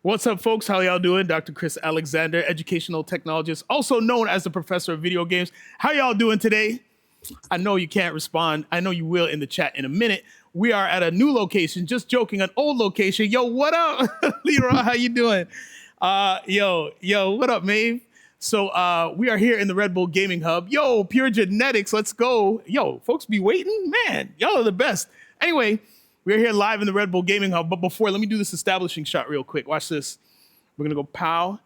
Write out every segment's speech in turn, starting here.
What's up, folks? How y'all doing? Dr. Kris Alexander, educational technologist, also known as the professor of video games. How y'all doing today? I know you can't respond. I know you will in the chat in a minute. We are at a new location, just joking, an old location. Yo, what up? Leroy, how you doing? Yo, what up, Maeve? So we are here in the Red Bull Gaming Hub. Yo, Pure Genetics, let's go. Yo, folks be waiting? Man, y'all are the best. Anyway, we're here live in the Red Bull Gaming Hub. But before, let me do this establishing shot real quick. Watch this. We're going to go pow,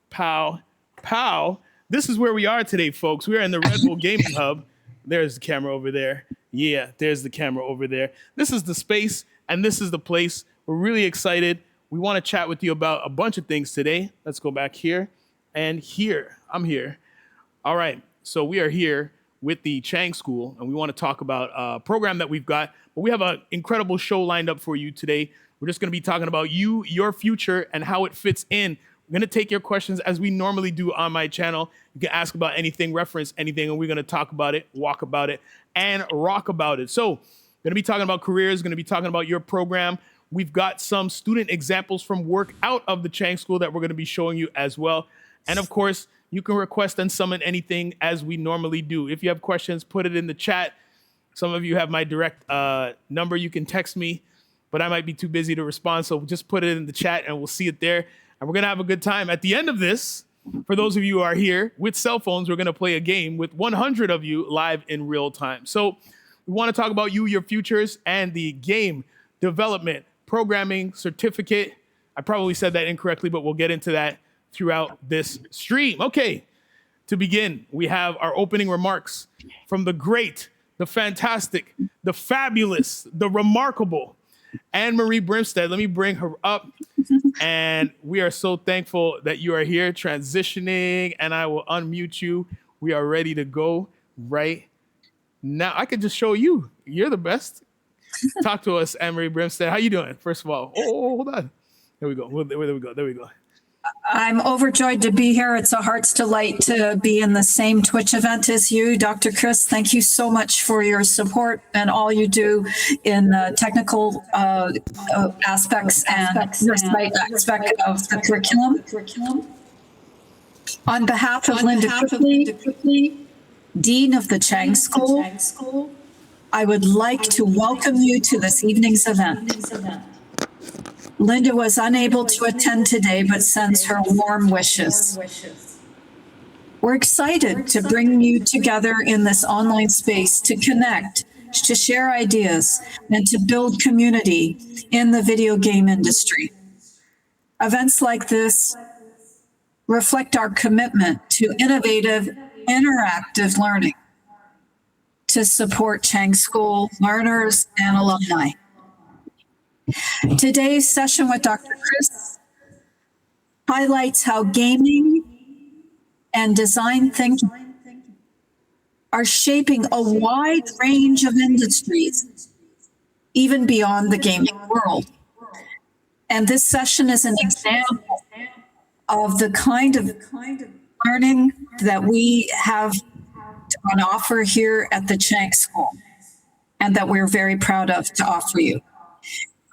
pow, pow. This is where we are today, folks. We are in the Red Bull Gaming Hub. There's the camera over there. Yeah, there's the camera over there. This is the space, and this is the place. We're really excited. We want to chat with you about a bunch of things today. Let's go back here and here. I'm here. All right, so we are here with the Chang School, and we want to talk about a program that we've got. But we have an incredible show lined up for you today. We're just going to be talking about you, your future, and how it fits in. We're going to take your questions as we normally do on my channel. You can ask about anything, reference anything, and we're going to talk about it, walk about it, and rock about it. So we're going to be talking about careers, going to be talking about your program. We've got some student examples from work out of the Chang School that we're going to be showing you as well. And of course, you can request and summon anything as we normally do. If you have questions, put it in the chat. Some of you have my direct number. You can text me, but I might be too busy to respond. So just put it in the chat and we'll see it there. And we're going to have a good time. At the end of this, for those of you who are here with cell phones, we're going to play a game with 100 of you live in real time. So we want to talk about you, your futures, and the game development programming certificate. I probably said that incorrectly, but we'll get into that throughout this stream. Okay, to begin, we have our opening remarks from the great, the fantastic, the fabulous, the remarkable Anne-Marie Brimstead. Let me bring her up. And we are so thankful that you are here transitioning, and I will unmute you. We are ready to go right now. I could just show you. You're the best. Talk to us, Anne-Marie Brimstead. How you doing, first of all? Oh, hold on. There we go. There we go. I'm overjoyed to be here. It's a heart's delight to be in the same Twitch event as you, Dr. Kris. Thank you so much for your support and all you do in the technical aspects and aspect of the curriculum. On behalf of Linda Quickly, Dean of the Chang School, I would like to welcome you to this evening's event. Linda was unable to attend today, but sends her warm wishes. We're excited to bring you together in this online space to connect, to share ideas, and to build community in the video game industry. Events like this reflect our commitment to innovative, interactive learning to support Chang School learners and alumni. Today's session with Dr. Kris highlights how gaming and design thinking are shaping a wide range of industries, even beyond the gaming world. And this session is an example of the kind of learning that we have on offer here at the Chang School, and that we're very proud of to offer you.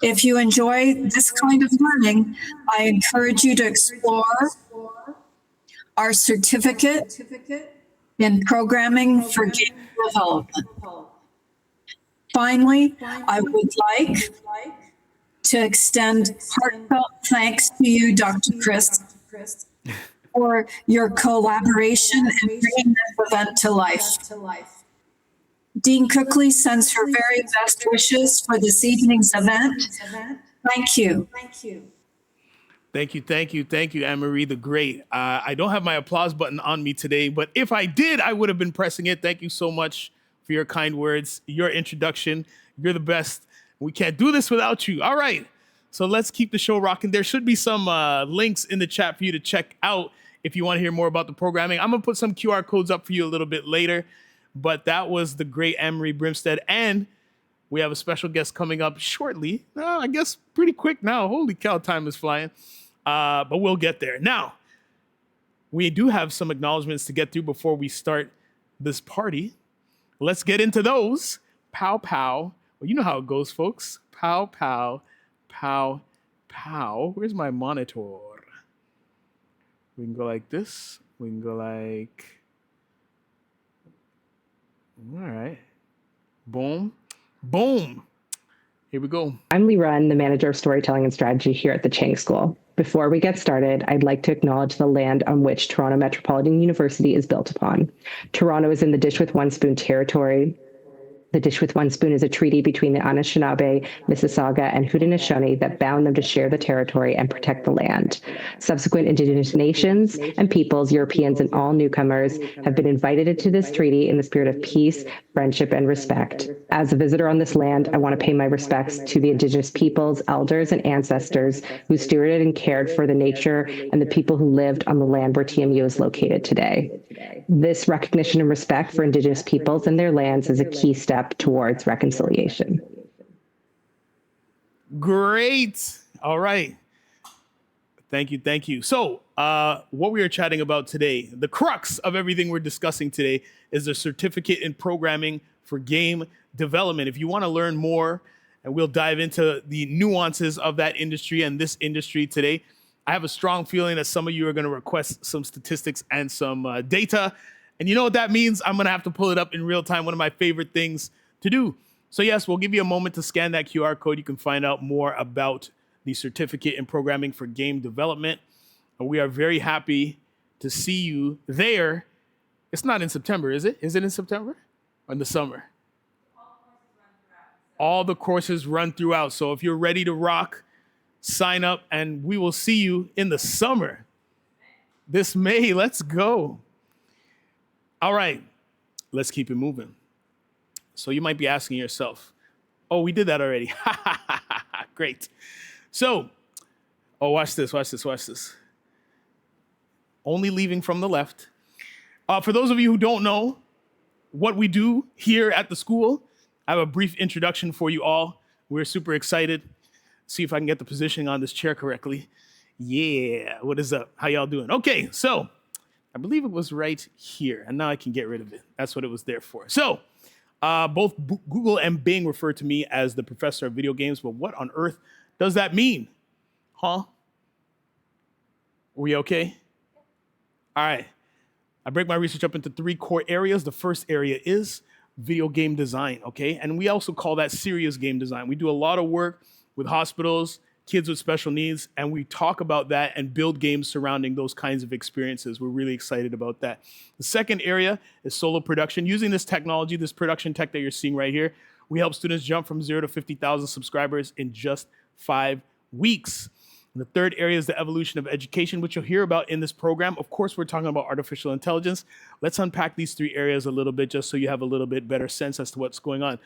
If you enjoy this kind of learning, I encourage you to explore our certificate in programming for game development. Finally, I would like to extend heartfelt thanks to you, Dr. Kris, for your collaboration in bringing this event to life. Dean Cookley sends her very best wishes for this evening's event. Thank you. Thank you, Anne-Marie the Great. I don't have my applause button on me today, but if I did, I would have been pressing it. Thank you so much for your kind words, your introduction. You're the best. We can't do this without you. All right, so let's keep the show rocking. There should be some links in the chat for you to check out if you want to hear more about the programming. I'm going to put some QR codes up for you a little bit later. But that was the great Anne-Marie Brimstead. And we have a special guest coming up shortly. I guess pretty quick now. Holy cow, time is flying. But we'll get there. Now, we do have some acknowledgments to get through before we start this party. Let's get into those. Pow, pow. Well, you know how it goes, folks. Pow, pow, pow, Pow. Where's my monitor? We can go like this. We can go like, all right. Boom. Boom. Here we go. I'm Lee Run, the manager of storytelling and strategy here at the Chang School. Before we get started, I'd like to acknowledge the land on which Toronto Metropolitan University is built upon. Toronto is in the Dish with One Spoon territory. The Dish with One Spoon is a treaty between the Anishinaabe, Mississauga, and Haudenosaunee that bound them to share the territory and protect the land. Subsequent Indigenous nations and peoples, Europeans, and all newcomers have been invited into this treaty in the spirit of peace, friendship, and respect. As a visitor on this land, I want to pay my respects to the Indigenous peoples, elders, and ancestors who stewarded and cared for the nature and the people who lived on the land where TMU is located today. This recognition and respect for Indigenous peoples and their lands is a key step towards reconciliation. Great. All right. Thank you. Thank you. So what we are chatting about today, the crux of everything we're discussing today, is the certificate in programming for game development. If you want to learn more, and we'll dive into the nuances of that industry and this industry today, I have a strong feeling that some of you are going to request some statistics and some data. And you know what that means? I'm going to have to pull it up in real time, one of my favorite things to do. So yes, we'll give you a moment to scan that QR code. You can find out more about the certificate in programming for game development. And we are very happy to see you there. It's not in September, is it? Is it in September or in the summer? All the courses run throughout. So if you're ready to rock, sign up and we will see you in the summer. This May, let's go. All right, let's keep it moving. So you might be asking yourself, oh, we did that already. Great. So, oh, watch this. Only leaving from the left. For those of you who don't know what we do here at the school, I have a brief introduction for you all. We're super excited. See if I can get the positioning on this chair correctly. Yeah, what is up? How y'all doing? Okay, so I believe it was right here, and now I can get rid of it. That's what it was there for. So both Google and Bing refer to me as the professor of video games, but what on earth does that mean? Huh? We okay? All right. I break my research up into 3 core areas. The first area is video game design, okay? And we also call that serious game design. We do a lot of work with hospitals, kids with special needs, and we talk about that and build games surrounding those kinds of experiences. We're really excited about that. The second area is solo production. Using this technology, this production tech that you're seeing right here, we help students jump from 0 to 50,000 subscribers in just 5 weeks. And the third area is the evolution of education, which you'll hear about in this program. Of course, we're talking about artificial intelligence. Let's unpack these 3 areas a little bit just so you have a little bit better sense as to what's going on.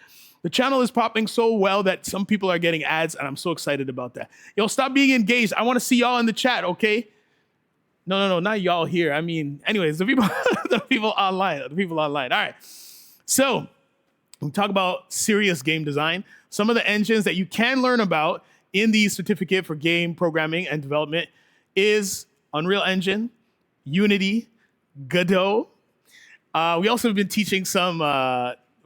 The channel is popping so well that some people are getting ads, and I'm so excited about that. Yo, stop being engaged. I want to see y'all in the chat, okay? No, not y'all here. I mean, anyways, the people, the people online. All right. So we talk about serious game design. Some of the engines that you can learn about in the certificate for game programming and development is Unreal Engine, Unity, Godot. We also have been teaching some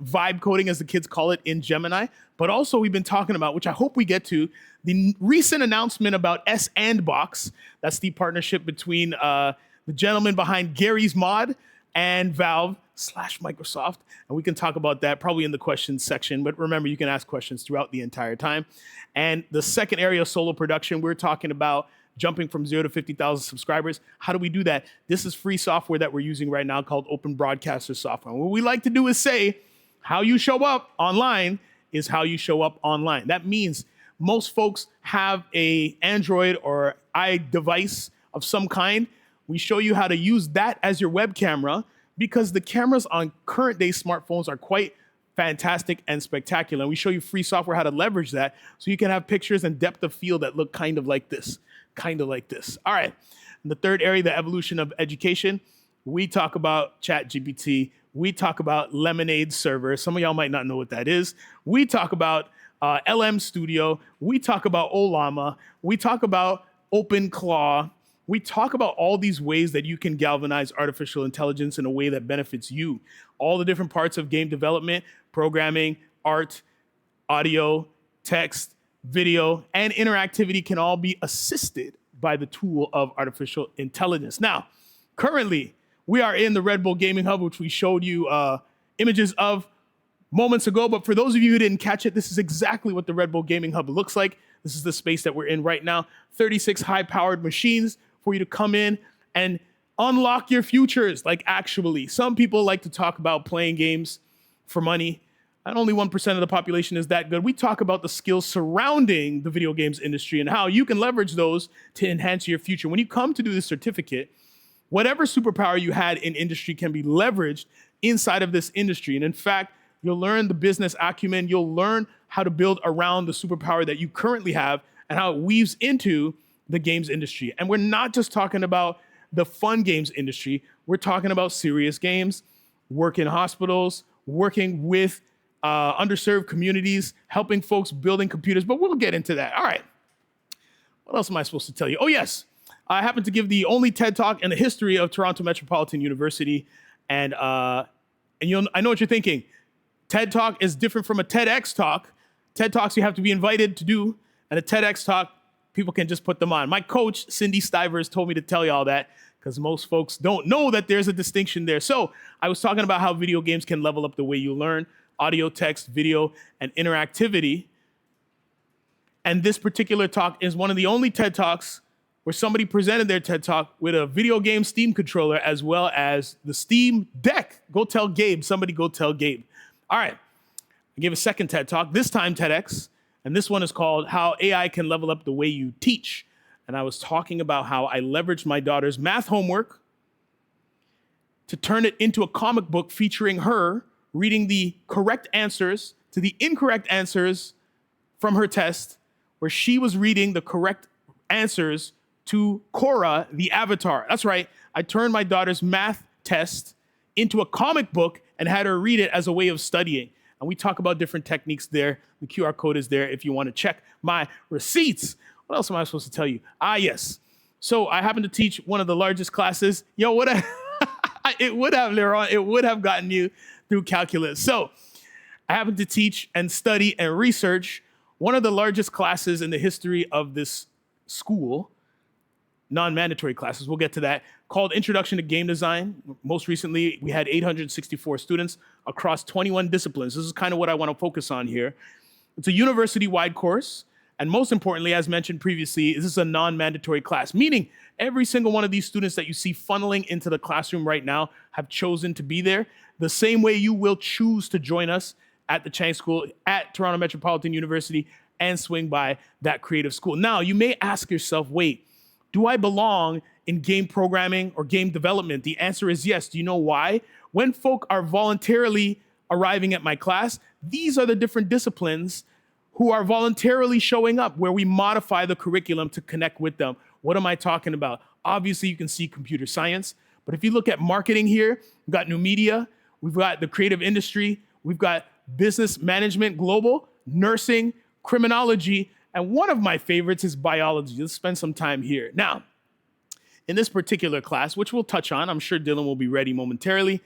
vibe coding, as the kids call it, in Gemini. But also we've been talking about, which I hope we get to, the recent announcement about Sandbox. That's the partnership between the gentleman behind Gary's Mod and Valve/Microsoft. And we can talk about that probably in the questions section. But remember, you can ask questions throughout the entire time. And the second area of solo production, we're talking about jumping from 0 to 50,000 subscribers. How do we do that? This is free software that we're using right now called Open Broadcaster software. And what we like to do is say, how you show up online is how you show up online. That means most folks have a Android or iDevice of some kind. We show you how to use that as your web camera because the cameras on current day smartphones are quite fantastic and spectacular. And we show you free software how to leverage that so you can have pictures and depth of field that look kind of like this. All right. And the third area, the evolution of education, we talk about ChatGPT. We talk about Lemonade Server. Some of y'all might not know what that is. We talk about LM Studio. We talk about Olama. We talk about OpenClaw. We talk about all these ways that you can galvanize artificial intelligence in a way that benefits you. All the different parts of game development, programming, art, audio, text, video, and interactivity can all be assisted by the tool of artificial intelligence. Now, currently, we are in the Red Bull Gaming Hub, which we showed you images of moments ago. But for those of you who didn't catch it, this is exactly what the Red Bull Gaming Hub looks like. This is the space that we're in right now. 36 high-powered machines for you to come in and unlock your futures. Like, actually, some people like to talk about playing games for money, and only 1% of the population is that good. We talk about the skills surrounding the video games industry and how you can leverage those to enhance your future. When you come to do this certificate, whatever superpower you had in industry can be leveraged inside of this industry. And in fact, you'll learn the business acumen. You'll learn how to build around the superpower that you currently have and how it weaves into the games industry. And we're not just talking about the fun games industry. We're talking about serious games, work in hospitals, working with underserved communities, helping folks building computers. But we'll get into that. All right. What else am I supposed to tell you? Oh, yes. I happen to give the only TED Talk in the history of Toronto Metropolitan University. And I know what you're thinking. TED Talk is different from a TEDx talk. TED Talks you have to be invited to do, and a TEDx talk, people can just put them on. My coach, Cindy Stivers, told me to tell you all that because most folks don't know that there's a distinction there. So I was talking about how video games can level up the way you learn, audio, text, video, and interactivity. And this particular talk is one of the only TED Talks where somebody presented their TED Talk with a video game Steam controller as well as the Steam Deck. Go tell Gabe. Somebody go tell Gabe. All right. I gave a second TED Talk, this time TEDx, and this one is called How AI Can Level Up the Way You Teach. And I was talking about how I leveraged my daughter's math homework to turn it into a comic book featuring her reading the correct answers to the incorrect answers from her test, where she was reading the correct answers to Korra, the avatar. That's right. I turned my daughter's math test into a comic book and had her read it as a way of studying. And we talk about different techniques there. The QR code is there if you want to check my receipts. What else am I supposed to tell you? Yes. So I happen to teach one of the largest classes. Yo, it would have, Leron, it would have gotten you through calculus. So I happen to teach and study and research one of the largest classes in the history of this school, non-mandatory classes, we'll get to that, called Introduction to Game Design. Most recently, we had 864 students across 21 disciplines. This is kind of what I want to focus on here. It's a university-wide course, and most importantly, as mentioned previously, this is a non-mandatory class, meaning every single one of these students that you see funneling into the classroom right now have chosen to be there, the same way you will choose to join us at the Chang School, at Toronto Metropolitan University, and swing by that creative school. Now, you may ask yourself, wait, do I belong in game programming or game development? The answer is yes. Do you know why? When folk are voluntarily arriving at my class, these are the different disciplines who are voluntarily showing up, where we modify the curriculum to connect with them. What am I talking about? Obviously, you can see computer science, but if you look at marketing here, we've got new media, we've got the creative industry, we've got business management, global, nursing, criminology, and one of my favorites is biology. Let's spend some time here. Now, in this particular class, which we'll touch on, I'm sure Dylan will be ready momentarily,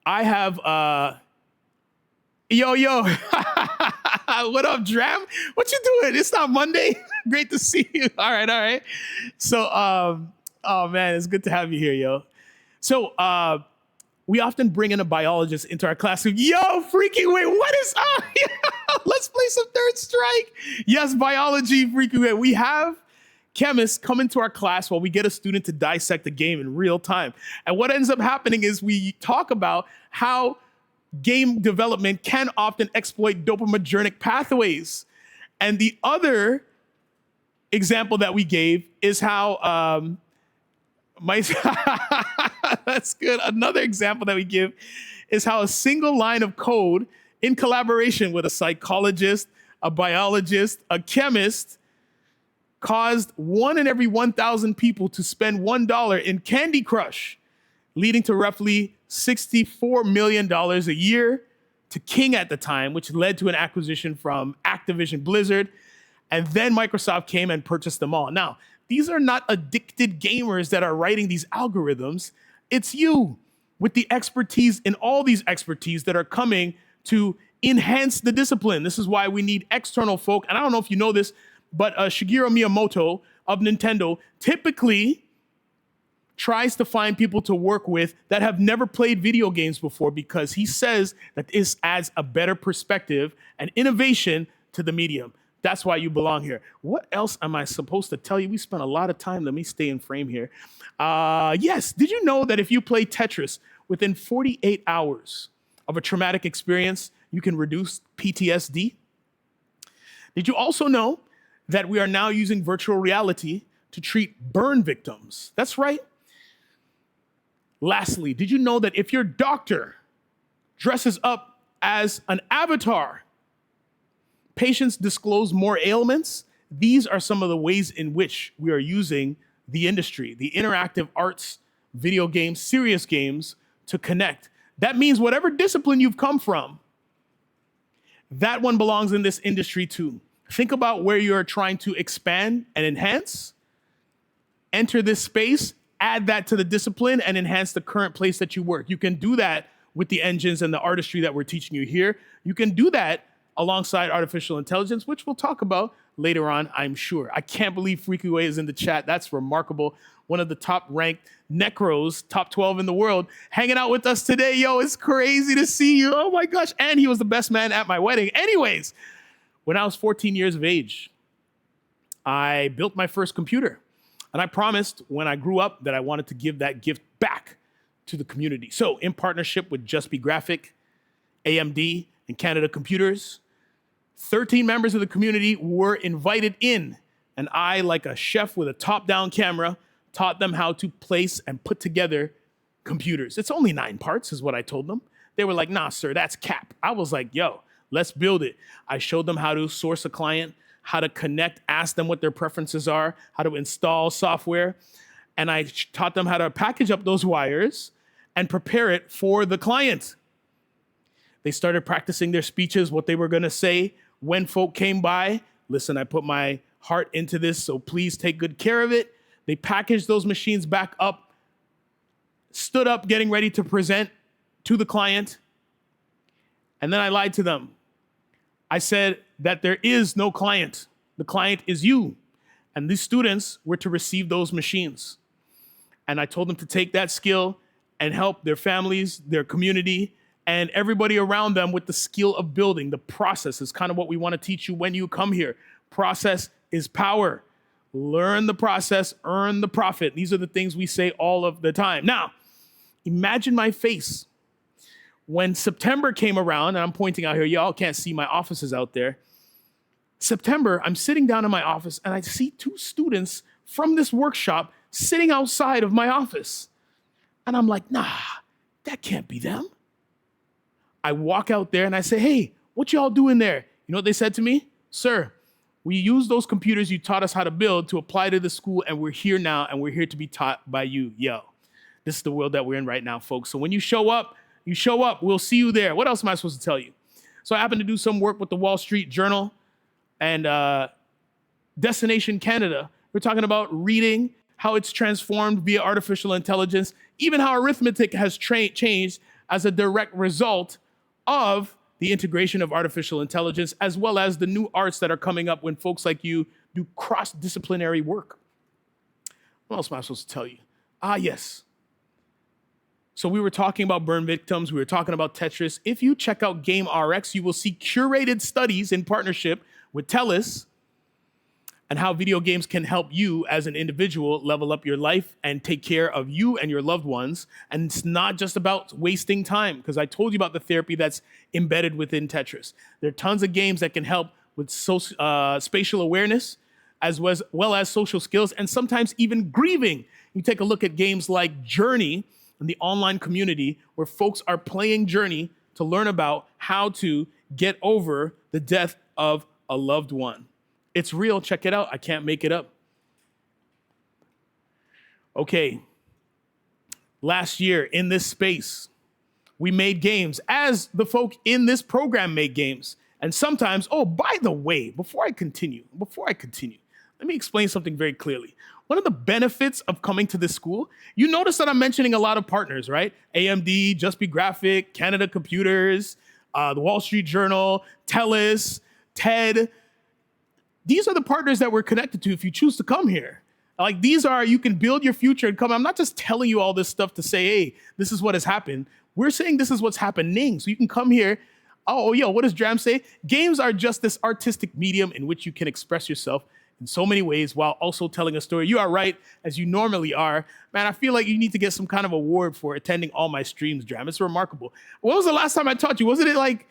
I have, yo, what up, Dram? What you doing? It's not Monday. Great to see you. All right. So, oh man, it's good to have you here, yo. So, we often bring in a biologist into our class. Yo, freaky, wait, what is up? Let's play some Third Strike. Yes, biology, freaky, wait. We have chemists come into our class while we get a student to dissect a game in real time. And what ends up happening is we talk about how game development can often exploit dopaminergic pathways. And the other example that we gave is how that's good. Another example that we give is how a single line of code in collaboration with a psychologist, a biologist, a chemist caused 1 in every 1,000 people to spend $1 in Candy Crush, leading to roughly $64 million a year to King at the time, which led to an acquisition from Activision Blizzard. And then Microsoft came and purchased them all. Now, these are not addicted gamers that are writing these algorithms. It's you with the expertise in all these expertise that are coming to enhance the discipline. This is why we need external folk. And I don't know if you know this, but Shigeru Miyamoto of Nintendo typically tries to find people to work with that have never played video games before, because he says that this adds a better perspective and innovation to the medium. That's why you belong here. What else am I supposed to tell you? We spent a lot of time. Let me stay in frame here. Yes, did you know that if you play Tetris within 48 hours of a traumatic experience, you can reduce PTSD? Did you also know that we are now using virtual reality to treat burn victims? That's right. Lastly, did you know that if your doctor dresses up as an avatar, patients disclose more ailments? These are some of the ways in which we are using the industry, the interactive arts, video games, serious games, to connect. That means whatever discipline you've come from, that one belongs in this industry too. Think about where you're trying to expand and enhance. Enter this space, add that to the discipline, and enhance the current place that you work. You can do that with the engines and the artistry that we're teaching you here. You can do that alongside artificial intelligence, which we'll talk about later on, I'm sure. I can't believe Freaky is in the chat. That's remarkable. One of the top ranked necros, top 12 in the world, hanging out with us today. Yo, it's crazy to see you. Oh my gosh. And he was the best man at my wedding. Anyways, when I was 14 years of age, I built my first computer. And I promised when I grew up that I wanted to give that gift back to the community. So in partnership with Just Be Graphic, AMD, and Canada Computers, 13 members of the community were invited in. And I, like a chef with a top-down camera, taught them how to place and put together computers. It's only 9 parts is what I told them. They were like, nah, sir, that's cap. I was like, yo, let's build it. I showed them how to source a client, how to connect, ask them what their preferences are, how to install software. And I taught them how to package up those wires and prepare it for the client. They started practicing their speeches, what they were gonna say when folk came by. Listen, I put my heart into this, so please take good care of it. They packaged those machines back up, stood up, getting ready to present to the client. And then I lied to them. I said that there is no client. The client is you. And these students were to receive those machines. And I told them to take that skill and help their families, their community, and everybody around them with the skill of building. The process is kind of what we want to teach you when you come here. Process is power. Learn the process, earn the profit. These are the things we say all of the time. Now, imagine my face when September came around, and I'm pointing out here, y'all can't see my offices out there. September, I'm sitting down in my office and I see 2 students from this workshop sitting outside of my office. And I'm like, nah, that can't be them. I walk out there and I say, hey, what y'all doing there? You know what they said to me? Sir, we use those computers you taught us how to build to apply to the school, and we're here now, and we're here to be taught by you. Yo, this is the world that we're in right now, folks. So when you show up, we'll see you there. What else am I supposed to tell you? So I happened to do some work with the Wall Street Journal and Destination Canada. We're talking about reading, how it's transformed via artificial intelligence, even how arithmetic has changed as a direct result of the integration of artificial intelligence, as well as the new arts that are coming up when folks like you do cross-disciplinary work. What else am I supposed to tell you? Yes. So we were talking about burn victims. We were talking about Tetris. If you check out GameRx, you will see curated studies in partnership with TELUS and how video games can help you as an individual level up your life and take care of you and your loved ones. And it's not just about wasting time, because I told you about the therapy that's embedded within Tetris. There are tons of games that can help with spatial awareness, as well as social skills, and sometimes even grieving. You take a look at games like Journey in the online community, where folks are playing Journey to learn about how to get over the death of a loved one. It's real. Check it out. I can't make it up. Okay. Last year in this space, we made games as the folk in this program made games. And sometimes, oh, by the way, before I continue, let me explain something very clearly. One of the benefits of coming to this school, you notice that I'm mentioning a lot of partners, right? AMD, Just Be Graphic, Canada Computers, the Wall Street Journal, TELUS, TED. These are the partners that we're connected to if you choose to come here. Like these are, you can build your future and come. I'm not just telling you all this stuff to say, hey, this is what has happened. We're saying this is what's happening. So you can come here. Oh, yo, what does Dram say? Games are just this artistic medium in which you can express yourself in so many ways while also telling a story. You are right, as you normally are. Man, I feel like you need to get some kind of award for attending all my streams, Dram. It's remarkable. When was the last time I taught you? Wasn't it like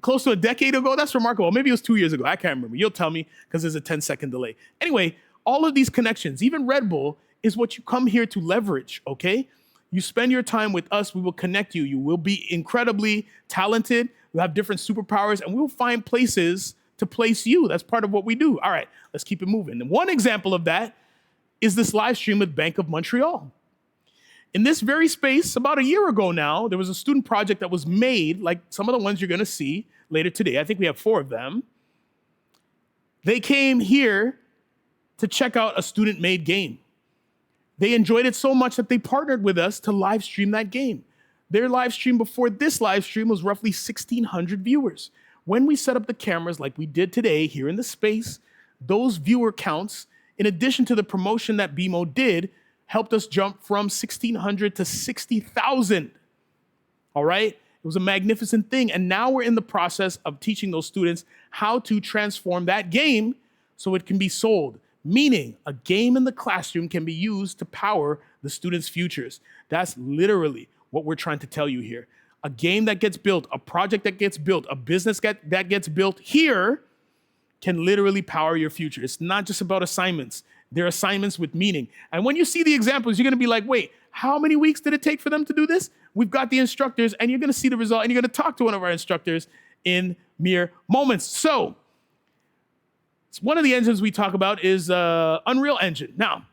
close to a decade ago? That's remarkable. Maybe it was 2 years ago. I can't remember. You'll tell me because there's a 10-second delay. Anyway, all of these connections, even Red Bull, is what you come here to leverage, okay? You spend your time with us, we will connect you. You will be incredibly talented. We'll have different superpowers, and we will find places to place you. That's part of what we do. All right, let's keep it moving. And one example of that is this live stream with Bank of Montreal. In this very space, about a year ago now, there was a student project that was made, like some of the ones you're gonna see later today. I think we have 4 of them. They came here to check out a student-made game. They enjoyed it so much that they partnered with us to live stream that game. Their live stream before this live stream was roughly 1,600 viewers. When we set up the cameras like we did today here in the space, those viewer counts, in addition to the promotion that BMO did, helped us jump from 1,600 to 60,000. All right? It was a magnificent thing. And now we're in the process of teaching those students how to transform that game so it can be sold. Meaning, a game in the classroom can be used to power the students' futures. That's literally what we're trying to tell you here. A game that gets built, a project that gets built, a business that gets built here can literally power your future. It's not just about assignments. They're assignments with meaning. And when you see the examples, you're gonna be like, wait, how many weeks did it take for them to do this? We've got the instructors, and you're gonna see the result, and you're gonna talk to one of our instructors in mere moments. So, one of the engines we talk about is Unreal Engine. Now,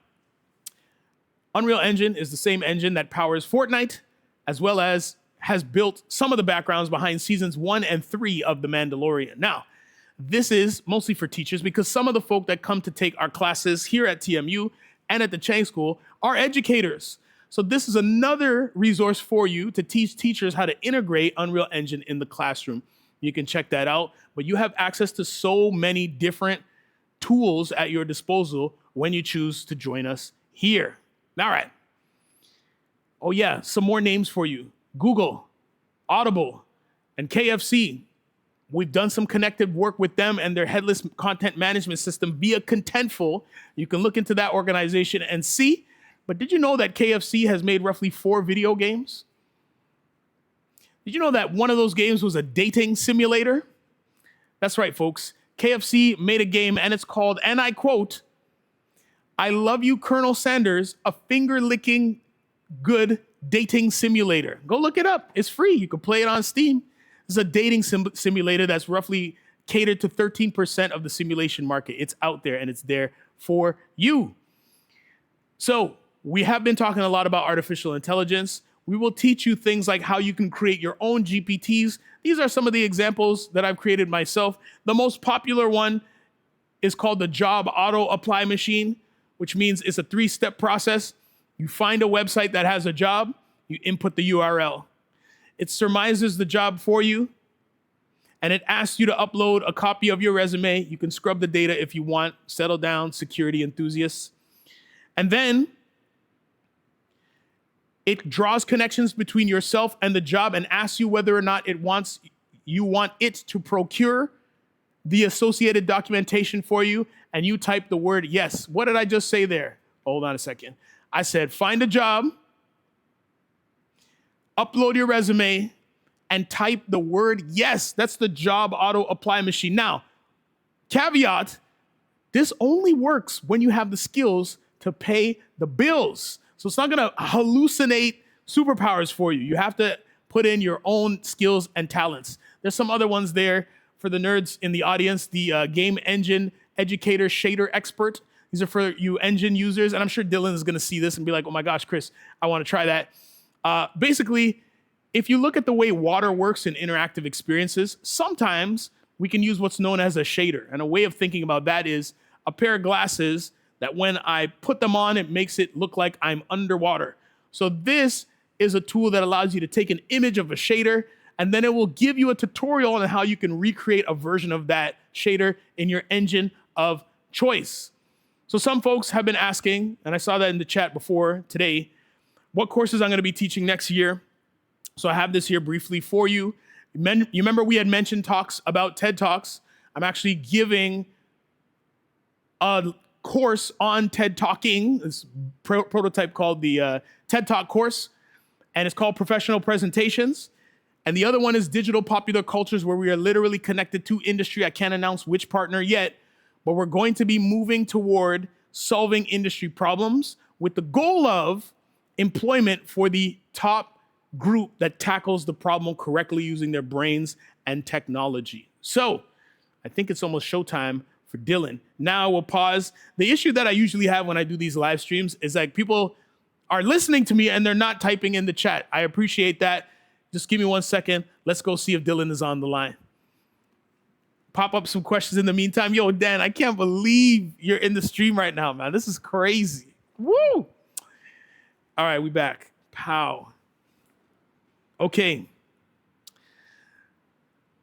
Unreal Engine is the same engine that powers Fortnite, as well as has built some of the backgrounds behind seasons 1 and 3 of The Mandalorian. Now, this is mostly for teachers because some of the folk that come to take our classes here at TMU and at the Chang School are educators. So this is another resource for you to teach teachers how to integrate Unreal Engine in the classroom. You can check that out, but you have access to so many different tools at your disposal when you choose to join us here. All right. Oh yeah, some more names for you. Google, Audible, and KFC. We've done some connected work with them and their headless content management system via Contentful. You can look into that organization and see. But did you know that KFC has made roughly 4 video games? Did you know that one of those games was a dating simulator? That's right, folks. KFC made a game, and it's called, and I quote, "I love you, Colonel Sanders, a finger-licking good dating simulator." Go look it up. It's free. You can play it on Steam. It's a dating simulator that's roughly catered to 13% of the simulation market. It's out there, and it's there for you. So we have been talking a lot about artificial intelligence. We will teach you things like how you can create your own GPTs. These are some of the examples that I've created myself. The most popular one is called the Job Auto Apply Machine, which means it's a 3-step process. You find a website that has a job, you input the URL. It surmises the job for you, and it asks you to upload a copy of your resume. You can scrub the data if you want. Settle down, security enthusiasts. And then it draws connections between yourself and the job and asks you whether or not you want it to procure the associated documentation for you, and you type the word yes. What did I just say there? Hold on a second. I said, find a job, upload your resume, and type the word yes. That's the Job Auto Apply Machine. Now, caveat, this only works when you have the skills to pay the bills. So it's not gonna hallucinate superpowers for you. You have to put in your own skills and talents. There's some other ones there for the nerds in the audience. The Game Engine Educator Shader Expert. These are for you engine users. And I'm sure Dylan is gonna see this and be like, oh my gosh, Chris, I wanna try that. Basically, if you look at the way water works in interactive experiences, sometimes we can use what's known as a shader. And a way of thinking about that is a pair of glasses that when I put them on, it makes it look like I'm underwater. So this is a tool that allows you to take an image of a shader, and then it will give you a tutorial on how you can recreate a version of that shader in your engine of choice. So some folks have been asking, and I saw that in the chat before today, what courses I'm going to be teaching next year. So I have this here briefly for you. You remember we had mentioned talks about TED Talks. I'm actually giving a course on TED Talking, this prototype called the TED Talk course, and it's called Professional Presentations. And the other one is Digital Popular Cultures, where we are literally connected to industry. I can't announce which partner yet, but we're going to be moving toward solving industry problems with the goal of employment for the top group that tackles the problem correctly using their brains and technology. So I think it's almost showtime for Dylan. Now we'll pause. The issue that I usually have when I do these live streams is like people are listening to me and they're not typing in the chat. I appreciate that. Just give me 1 second. Let's go see if Dylan is on the line. Pop up some questions in the meantime. Yo, Dan, I can't believe you're in the stream right now, man. This is crazy. Woo! All right, we back. Pow. Okay.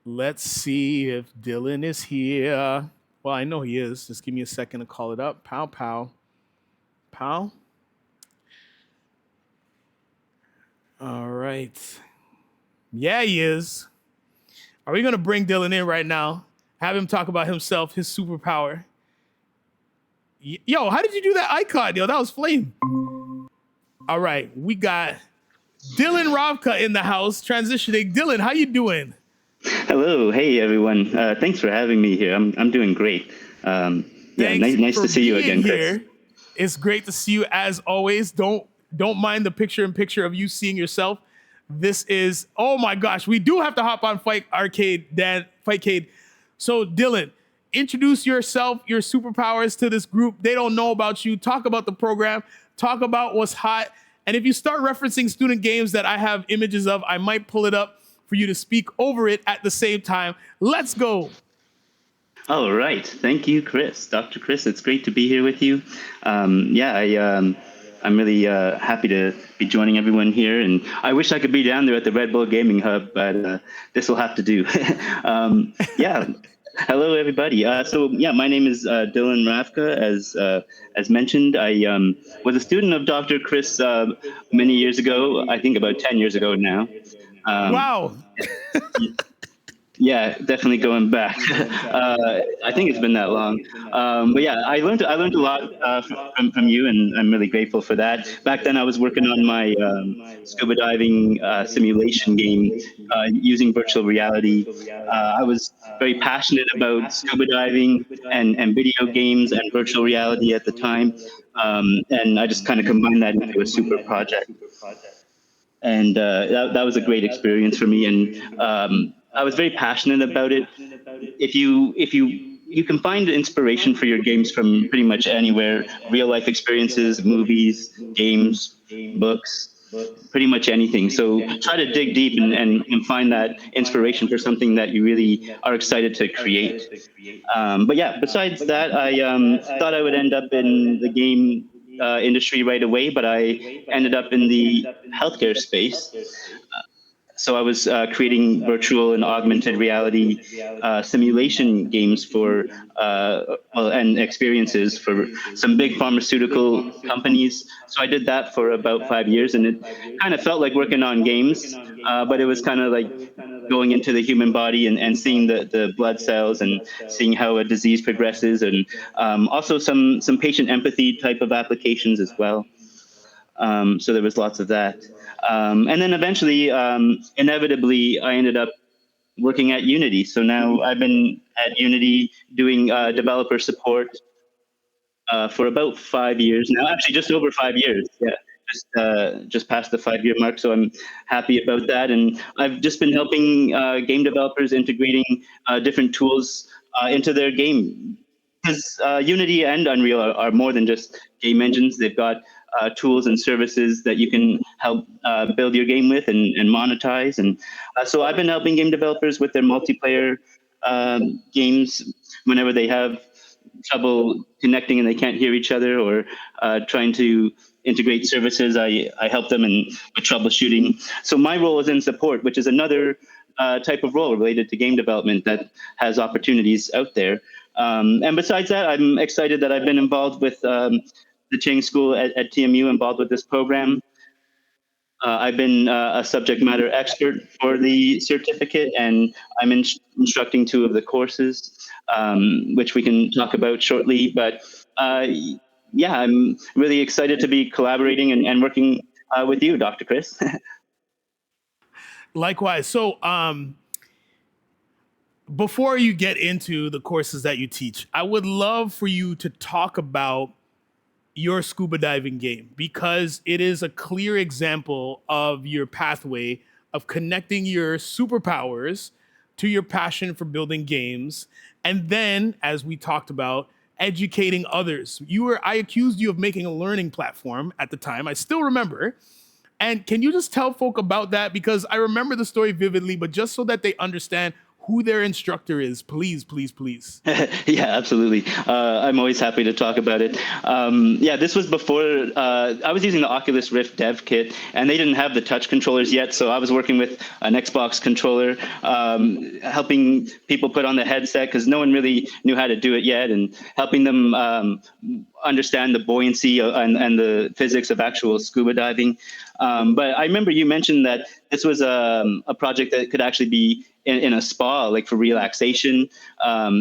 Let's see if Dylan is here. Well, I know he is. Just give me a second to call it up. Pow, pow. Pow. All right. Yeah, he is. Are we going to bring Dylan in right now? Have him talk about himself, his superpower. Yo, how did you do that icon? Yo, that was flame. All right, we got Dylan Ravka in the house, transitioning. Dylan, how you doing? Hello, hey everyone. Thanks for having me here. I'm doing great. Nice to see you again, Chris. It's great to see you as always. Don't mind the picture-in-picture of you seeing yourself. This is, oh my gosh, we do have to hop on Fight Arcade, Dan, Fightcade. So Dylan, introduce yourself, your superpowers to this group. They don't know about you. Talk about the program. Talk about what's hot. And if you start referencing student games that I have images of, I might pull it up for you to speak over it at the same time. Let's go. All right. Thank you, Chris. Dr. Chris, it's great to be here with you. I'm really happy to be joining everyone here. And I wish I could be down there at the Red Bull Gaming Hub, but this will have to do. Hello, everybody. My name is Dylan Ravka. As mentioned, I was a student of Dr. Chris many years ago, I think about 10 years ago now. Wow. Yeah, definitely going back. I think it's been that long. I learned a lot from you, and I'm really grateful for that. Back then, I was working on my scuba diving simulation game using virtual reality. I was very passionate about scuba diving and video games and virtual reality at the time, and I just kind of combined that into a super project. And that was a great experience for me, and I was very passionate about it. If you can find inspiration for your games from pretty much anywhere, real life experiences, movies, games, books, pretty much anything. So try to dig deep and find that inspiration for something that you really are excited to create. Besides that, I thought I would end up in the game industry right away, but I ended up in the healthcare space. So I was creating virtual and augmented reality simulation games for and experiences for some big pharmaceutical companies. So I did that for about 5 years, and it kind of felt like working on games, but it was kind of like going into the human body and seeing the blood cells and seeing how a disease progresses, and also some patient empathy type of applications as well. So there was lots of that. And then eventually, inevitably, I ended up working at Unity. So now I've been at Unity doing developer support for about 5 years now, actually just over 5 years. Yeah, just past the 5-year mark. So I'm happy about that. And I've just been helping game developers integrating different tools into their game. Because Unity and Unreal are more than just game engines. They've got tools and services that you can help build your game with and monetize. And so I've been helping game developers with their multiplayer games whenever they have trouble connecting and they can't hear each other, or trying to integrate services. I help them with troubleshooting. So my role is in support, which is another type of role related to game development that has opportunities out there. And besides that, I'm excited that I've been involved with the Chang School at TMU, involved with this program. I've been a subject matter expert for the certificate, and I'm instructing 2 of the courses, which we can talk about shortly. But yeah, I'm really excited to be collaborating and working with you, Dr. Kris. Likewise. So before you get into the courses that you teach, I would love for you to talk about your scuba diving game, because it is a clear example of your pathway of connecting your superpowers to your passion for building games. And then, as we talked about, educating others. I accused you of making a learning platform at the time. I still remember. And can you just tell folk about that? Because I remember the story vividly, but just so that they understand who their instructor is, please, please, please. Yeah, absolutely. I'm always happy to talk about it. Yeah, this was before I was using the Oculus Rift dev kit, and they didn't have the touch controllers yet. So I was working with an Xbox controller, helping people put on the headset because no one really knew how to do it yet, and helping them understand the buoyancy and the physics of actual scuba diving. But I remember you mentioned that this was a project that could actually be in a spa, like for relaxation.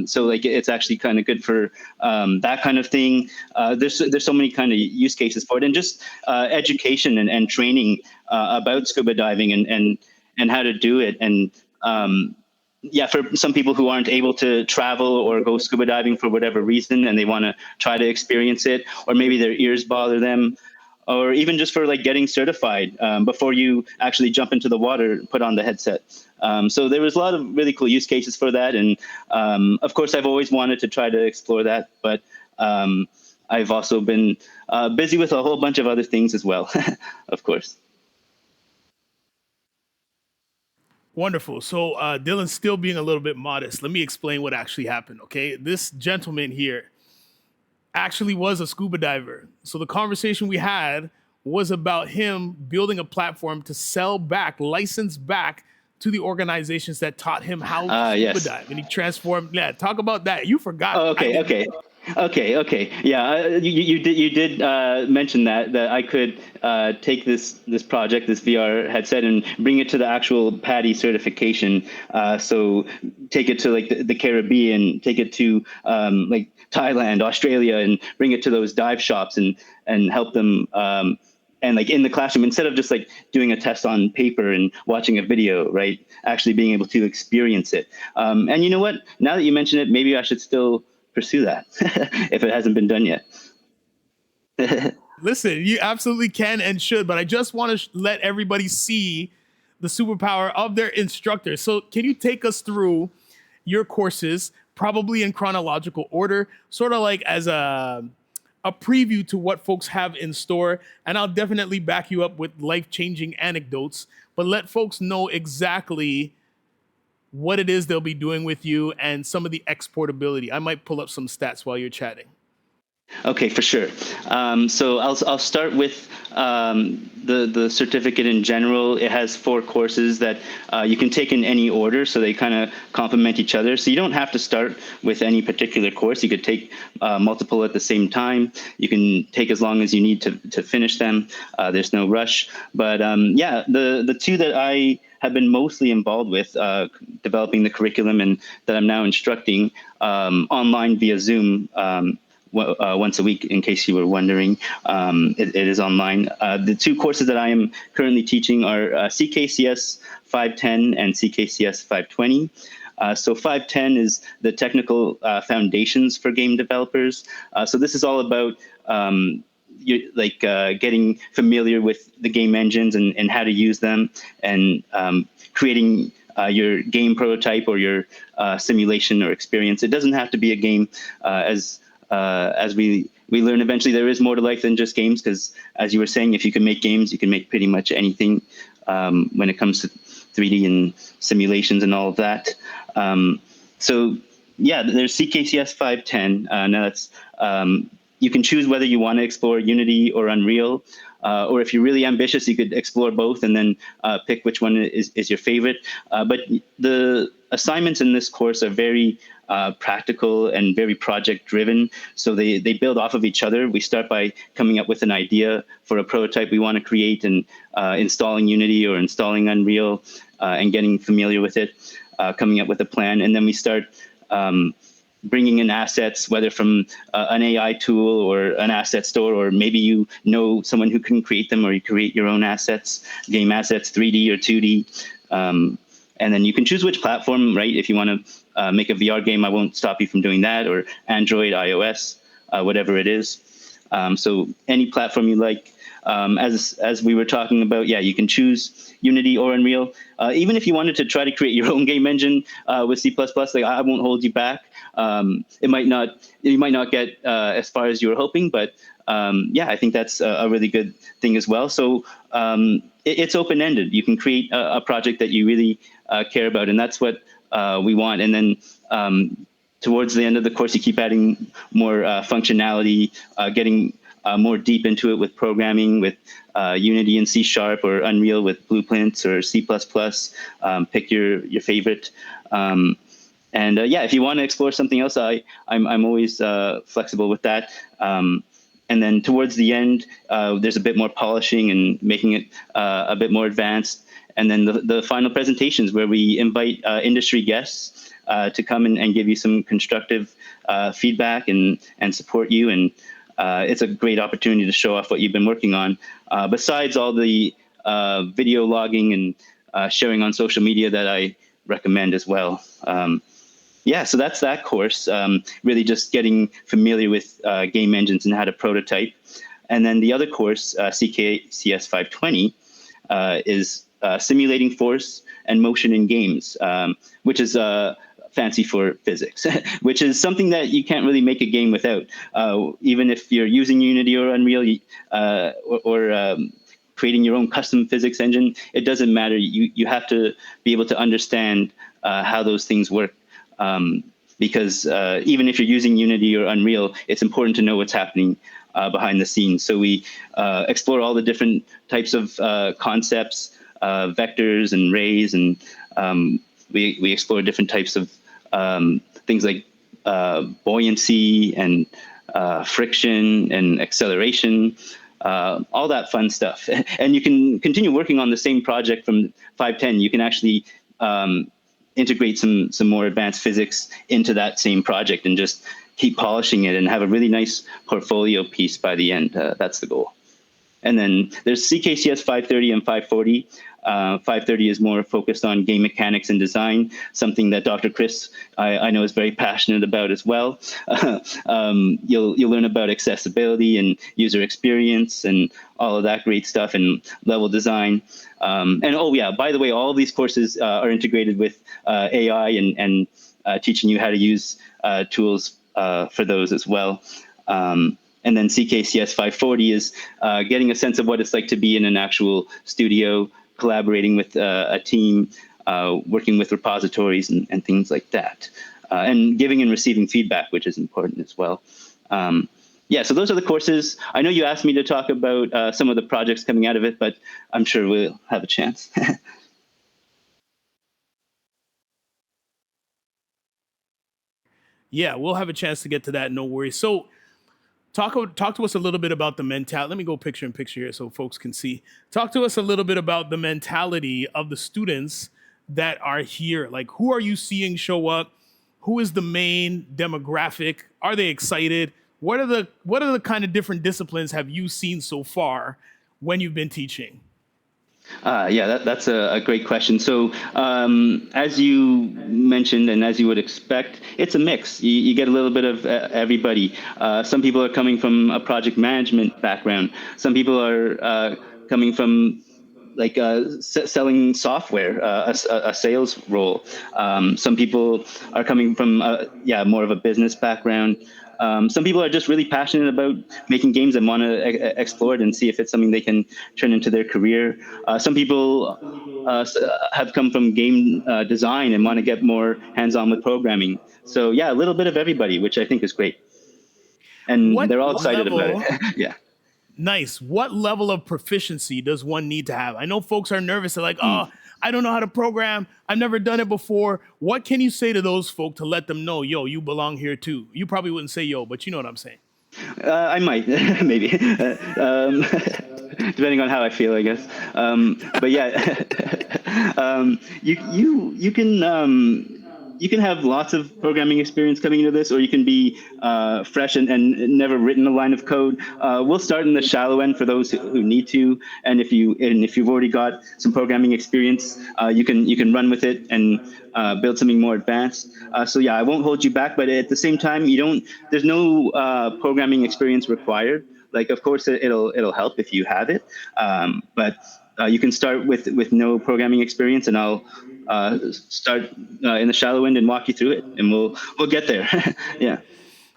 So like it's actually kind of good for that kind of thing. There's so many kind of use cases for it, and just education and training about scuba diving and how to do it. And yeah, for some people who aren't able to travel or go scuba diving for whatever reason, and they want to try to experience it, or maybe their ears bother them, or even just for like getting certified before you actually jump into the water, put on the headset. So there was a lot of really cool use cases for that. And of course, I've always wanted to try to explore that, but I've also been busy with a whole bunch of other things as well, of course. Wonderful. So Dylan's still being a little bit modest. Let me explain what actually happened, okay? This gentleman here actually was a scuba diver. So the conversation we had was about him building a platform to sell back, license back to the organizations that taught him how to scuba yes. dive. And he transformed. Yeah, talk about that. You forgot. Oh, okay. Yeah, you did mention that I could take this project, this VR headset, and bring it to the actual PADI certification. So take it to like the Caribbean, take it to like Thailand, Australia, and bring it to those dive shops and help them. And like in the classroom, instead of just like doing a test on paper and watching a video, right? Actually being able to experience it. And you know what? Now that you mention it, maybe I should still pursue that if it hasn't been done yet. Listen, you absolutely can and should, but I just want to let everybody see the superpower of their instructor. So can you take us through your courses, probably in chronological order, sort of like as a preview to what folks have in store? And I'll definitely back you up with life-changing anecdotes, but let folks know exactly what it is they'll be doing with you and some of the exportability. I might pull up some stats while you're chatting. Okay, for sure. So I'll start with the certificate in general. It has 4 courses that you can take in any order, so they kind of complement each other. So you don't have to start with any particular course. You could take multiple at the same time. You can take as long as you need to finish them. There's no rush. But yeah, the 2 that I have been mostly involved with developing the curriculum and that I'm now instructing online via Zoom. Once a week, in case you were wondering. It is online. The 2 courses that I am currently teaching are CKCS 510 and CKCS 520. So 510 is the technical foundations for game developers. So this is all about getting familiar with the game engines and how to use them, and creating your game prototype or your simulation or experience. It doesn't have to be a game, as we learn eventually, there is more to life than just games, because as you were saying, if you can make games, you can make pretty much anything when it comes to 3D and simulations and all of that. So yeah, there's CKCS 510. Now that's you can choose whether you want to explore Unity or Unreal. or if you're really ambitious, you could explore both and then pick which one is your favorite. But the assignments in this course are very practical and very project driven. So they build off of each other. We start by coming up with an idea for a prototype we want to create and installing Unity or installing Unreal and getting familiar with it, coming up with a plan. And then we start bringing in assets, whether from an AI tool or an asset store, or maybe you know someone who can create them, or you create your own assets, game assets, 3D or 2D. And then you can choose which platform, right? If you want to make a VR game, I won't stop you from doing that, or Android, iOS, whatever it is. So any platform you like. As we were talking about, yeah, you can choose Unity or Unreal. Even if you wanted to try to create your own game engine with C++, like I won't hold you back. You might not get as far as you were hoping, but yeah, I think that's a really good thing as well. So it's open-ended. You can create a project that you really care about, and that's what we want. And then towards the end of the course, you keep adding more functionality, getting more deep into it with programming, with Unity and C# or Unreal with Blueprints or C++. Pick your favorite. And yeah, if you want to explore something else, I'm always flexible with that. And then towards the end, there's a bit more polishing and making it a bit more advanced. And then the final presentations where we invite industry guests to come and give you some constructive feedback and support you. And it's a great opportunity to show off what you've been working on. Besides all the video logging and sharing on social media that I recommend as well. Yeah, so that's that course, really just getting familiar with game engines and how to prototype. And then the other course, CKCS 520, is simulating force and motion in games, which is fancy for physics, which is something that you can't really make a game without. Even if you're using Unity or Unreal or creating your own custom physics engine, it doesn't matter. You have to be able to understand how those things work. Because even if you're using Unity or Unreal, it's important to know what's happening behind the scenes. So we explore all the different types of concepts, vectors and rays, and we explore different types of things like buoyancy and friction and acceleration, all that fun stuff. And you can continue working on the same project from 510. You can actually integrate some more advanced physics into that same project and just keep polishing it and have a really nice portfolio piece by the end. That's the goal. And then there's CKCS 530 and 540. 530 is more focused on game mechanics and design, something that Dr. Kris, I know, is very passionate about as well. You'll learn about accessibility and user experience and all of that great stuff and level design. And oh yeah, by the way, all of these courses are integrated with AI and teaching you how to use tools for those as well. And then CKCS 540 is getting a sense of what it's like to be in an actual studio, collaborating with a team, working with repositories and things like that, and giving and receiving feedback, which is important as well. Yeah, so those are the courses. I know you asked me to talk about some of the projects coming out of it, but I'm sure we'll have a chance. Yeah, we'll have a chance to get to that. No worries. So talk to us a little bit about the mentality. Let me go picture in picture here so folks can see. Talk to us a little bit about the mentality of the students that are here. Like, who are you seeing show up? Who is the main demographic? Are they excited? What are the kind of different disciplines have you seen so far when you've been teaching? Yeah, that's a great question. So as you mentioned, and as you would expect, it's a mix. You get a little bit of everybody. Some people are coming from a project management background. Some people are coming from like selling software, a sales role. Some people are coming from more of a business background. Some people are just really passionate about making games and want to explore it and see if it's something they can turn into their career. Some people have come from game design and want to get more hands-on with programming. So yeah, a little bit of everybody, which I think is great. And they're all excited about it. Yeah. Nice. What level of proficiency does one need to have? I know folks are nervous. They're like, oh, I don't know how to program. I've never done it before. What can you say to those folk to let them know, yo, you belong here too? You probably wouldn't say yo, but you know what I'm saying. I might, maybe, depending on how I feel, I guess. But yeah, you can you can have lots of programming experience coming into this, or you can be fresh and never written a line of code. We'll start in the shallow end for those who need to, and if you've already got some programming experience, you can run with it and build something more advanced. So yeah, I won't hold you back, but at the same time, there's no programming experience required. Like, of course, it'll help if you have it, but you can start with no programming experience, and I'll start in the shallow end and walk you through it, and we'll get there. Yeah.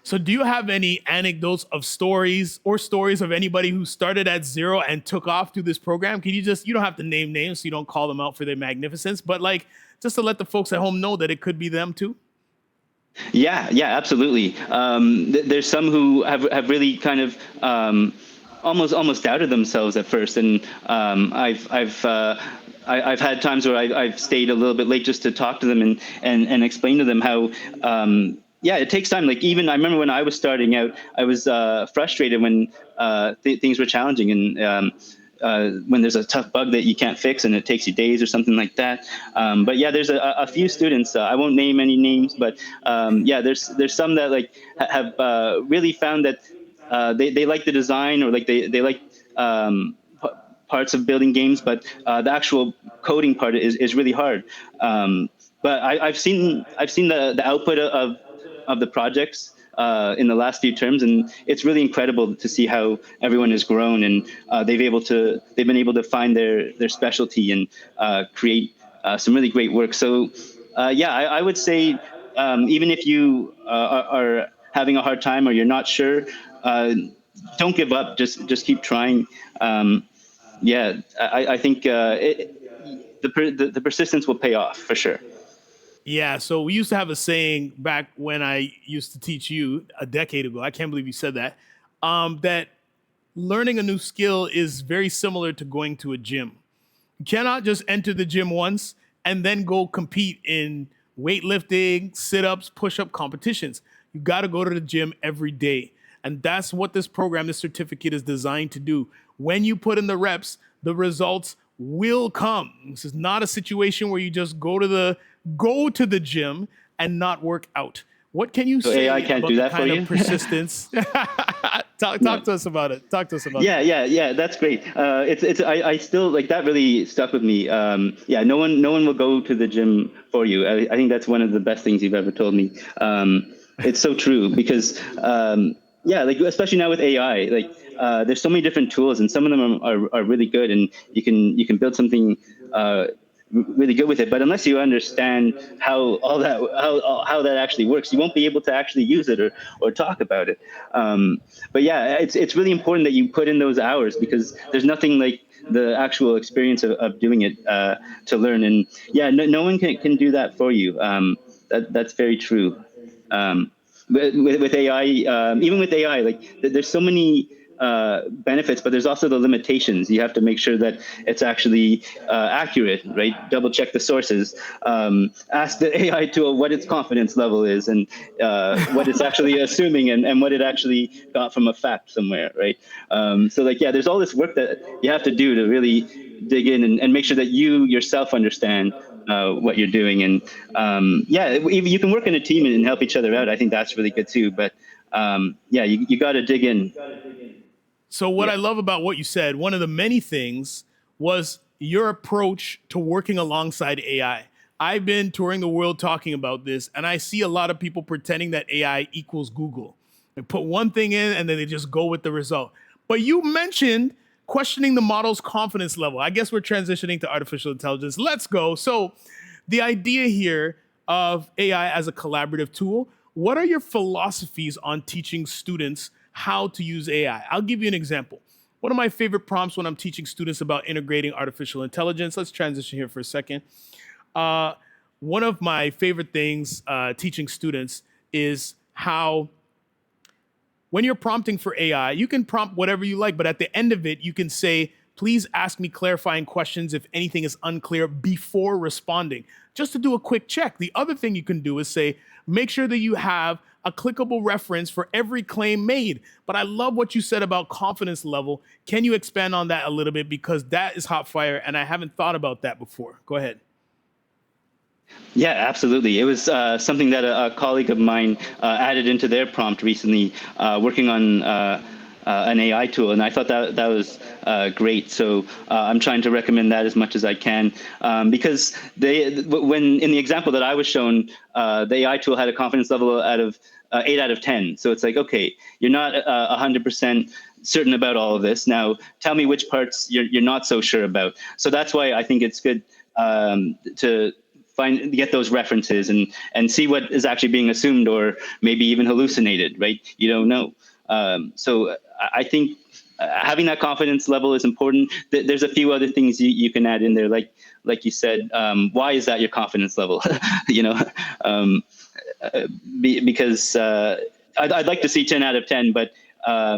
So do you have any anecdotes of stories of anybody who started at zero and took off through this program? You don't have to name names, so you don't call them out for their magnificence, but like just to let the folks at home know that it could be them too? Yeah, absolutely. There's some who have really kind of almost doubted themselves at first, and I've had times where I've stayed a little bit late just to talk to them and explain to them how it takes time. Like, even I remember when I was starting out, I was frustrated when things were challenging, and when there's a tough bug that you can't fix and it takes you days or something like that. But yeah, there's a few students, I won't name any names, but there's some that like have really found that they like the design, or like they like parts of building games, but the actual coding part is really hard. But I've seen the output of the projects in the last few terms, and it's really incredible to see how everyone has grown, and they've been able to find their specialty and create some really great work. So I would say even if you are having a hard time or you're not sure, don't give up. Just keep trying. I think the persistence will pay off for sure. Yeah, so we used to have a saying back when I used to teach you a decade ago. I can't believe you said that. That learning a new skill is very similar to going to a gym. You cannot just enter the gym once and then go compete in weightlifting, sit-ups, push-up competitions. You got to go to the gym every day. And that's what this program, this certificate is designed to do. When you put in the reps, the results will come. This is not a situation where you just go to the gym and not work out. What can you say AI can't about do the that kind for of you? persistence? Talk to us about it. Talk to us about it. Yeah, that's great. I still, like, that really stuck with me. No one will go to the gym for you. I think that's one of the best things you've ever told me. It's so true, because like, especially now with AI, like there's so many different tools, and some of them are really good, and you can build something really good with it. But unless you understand how that actually works, you won't be able to actually use it or talk about it. But yeah, it's really important that you put in those hours, because there's nothing like the actual experience of doing it to learn. And yeah, no one can do that for you. That's very true. With AI, even with AI, like there's so many benefits, but there's also the limitations. You have to make sure that it's actually accurate, right? Double check the sources. Ask the AI to what its confidence level is, and what it's actually assuming, and what it actually got from a fact somewhere, right? So like, yeah, there's all this work that you have to do to really dig in and make sure that you yourself understand what you're doing. And you can work in a team and help each other out. I think that's really good too. But you got to dig in. So what I love about what you said, one of the many things, was your approach to working alongside AI. I've been touring the world talking about this, and I see a lot of people pretending that AI equals Google. They put one thing in and then they just go with the result. But you mentioned questioning the model's confidence level. I guess we're transitioning to artificial intelligence. Let's go. So the idea here of AI as a collaborative tool, what are your philosophies on teaching students how to use AI? I'll give you an example. One of my favorite prompts when I'm teaching students about integrating artificial intelligence, let's transition here for a second. One of my favorite things teaching students is how when you're prompting for AI, you can prompt whatever you like, but at the end of it, you can say, please ask me clarifying questions if anything is unclear before responding, just to do a quick check. The other thing you can do is say, make sure that you have a clickable reference for every claim made. But I love what you said about confidence level. Can you expand on that a little bit? Because that is hot fire, and I haven't thought about that before. Go ahead. Yeah, absolutely. It was something that a colleague of mine added into their prompt recently, working on an AI tool, and I thought that was great. So I'm trying to recommend that as much as I can, because when in the example that I was shown, the AI tool had a confidence level out of 8 out of 10. So it's like, okay, you're not 100% certain about all of this. Now, tell me which parts you're not so sure about. So that's why I think it's good to get those references and see what is actually being assumed or maybe even hallucinated, right? You don't know. So I think having that confidence level is important. There's a few other things you can add in there, like you said. Why is that your confidence level? Because I'd like to see 10 out of 10, but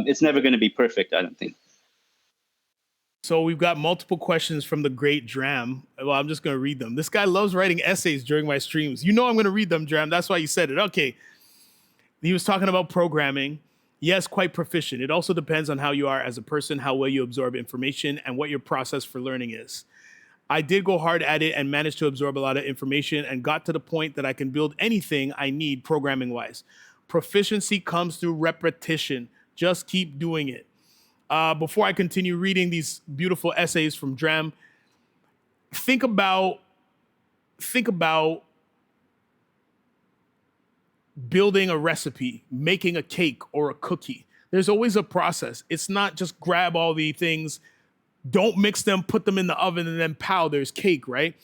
it's never going to be perfect, I don't think. So we've got multiple questions from the great Dram. Well, I'm just going to read them. This guy loves writing essays during my streams. You know I'm going to read them, Dram. That's why you said it. Okay. He was talking about programming. Yes, quite proficient. It also depends on how you are as a person, how well you absorb information, and what your process for learning is. I did go hard at it and managed to absorb a lot of information and got to the point that I can build anything I need programming-wise. Proficiency comes through repetition. Just keep doing it. Before I continue reading these beautiful essays from Dram, think about building a recipe, making a cake or a cookie. There's always a process. It's not just grab all the things, don't mix them, put them in the oven, and then pow, there's cake, right?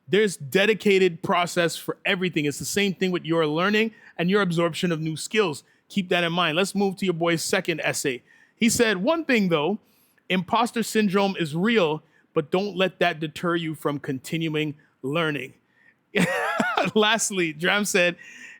There's dedicated process for everything. It's the same thing with your learning and your absorption of new skills. Keep that in mind. Let's move to your boy's second essay. He said, one thing though, imposter syndrome is real, but don't let that deter you from continuing learning. Lastly, Dram said,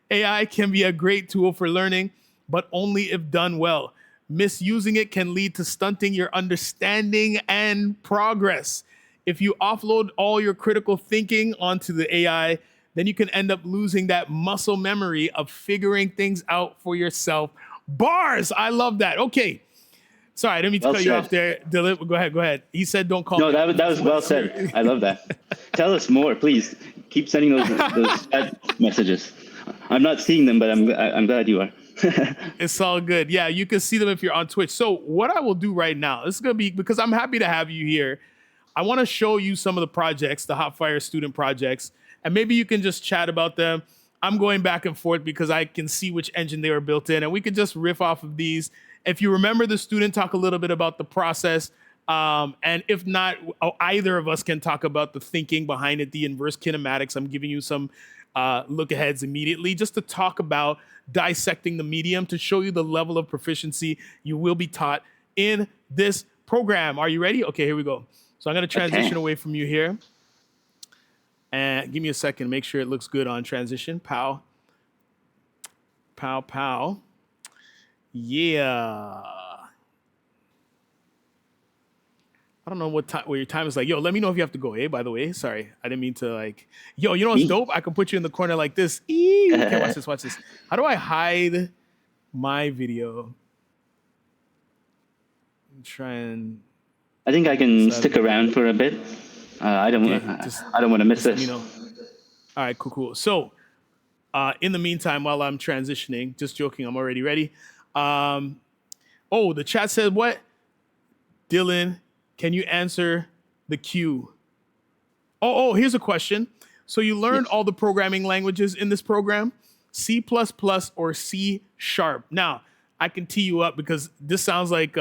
AI can be a great tool for learning, but only if done well. Misusing it can lead to stunting your understanding and progress. If you offload all your critical thinking onto the AI, then you can end up losing that muscle memory of figuring things out for yourself. Bars! I love that. Okay. Sorry, I didn't mean to cut you off there. Dylan, go ahead. He said don't call me. No, that was well said. I love that. Tell us more, please. Keep sending those chat messages. I'm not seeing them, but I'm glad you are. It's all good. Yeah, you can see them if you're on Twitch. So what I will do right now, this is going to be, because I'm happy to have you here, I want to show you some of the projects, the Hot Fire student projects, and maybe you can just chat about them. I'm going back and forth because I can see which engine they were built in, and we can just riff off of these. If you remember the student, talk a little bit about the process. And if not, either of us can talk about the thinking behind it, the inverse kinematics. I'm giving you some look aheads immediately just to talk about dissecting the medium to show you the level of proficiency you will be taught in this program. Are you ready? Okay, here we go. So I'm going to transition away from you here. And give me a second. Make sure it looks good on transition. Pow. Pow, pow. Yeah. I don't know what your time is like. Yo, let me know if you have to go, by the way. Sorry. I didn't mean to yo, you know what's dope? I can put you in the corner like this. Okay, watch this. How do I hide my video? I think I can stick around for a bit. I don't want to miss this. All right, cool. So in the meantime, while I'm transitioning, just joking, I'm already ready. The chat said what? Dylan, can you answer the Q? Here's a question. So you learned all the programming languages in this program, C++ or C#. Now, I can tee you up because this sounds like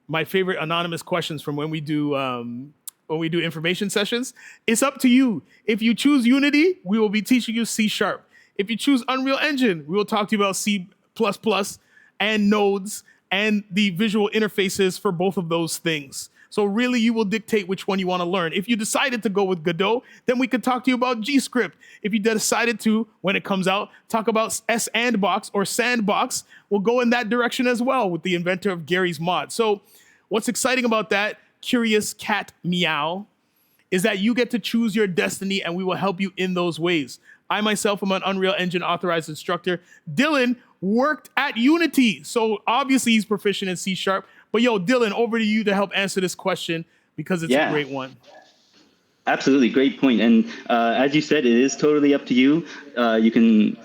my favorite anonymous questions from when we do information sessions. It's up to you. If you choose Unity, we will be teaching you C#. If you choose Unreal Engine, we will talk to you about C++ and nodes and the visual interfaces for both of those things. So really, you will dictate which one you want to learn. If you decided to go with Godot, then we could talk to you about GScript. If you decided to, when it comes out, talk about S&box or Sandbox, we'll go in that direction as well with the inventor of Gary's Mod. So what's exciting about that, Curious Cat Meow, is that you get to choose your destiny and we will help you in those ways. I myself am an Unreal Engine authorized instructor. Dylan worked at Unity, so obviously he's proficient in C#. But yo, Dylan, over to you to help answer this question because it's a great one. Absolutely, great point. And as you said, it is totally up to you. You can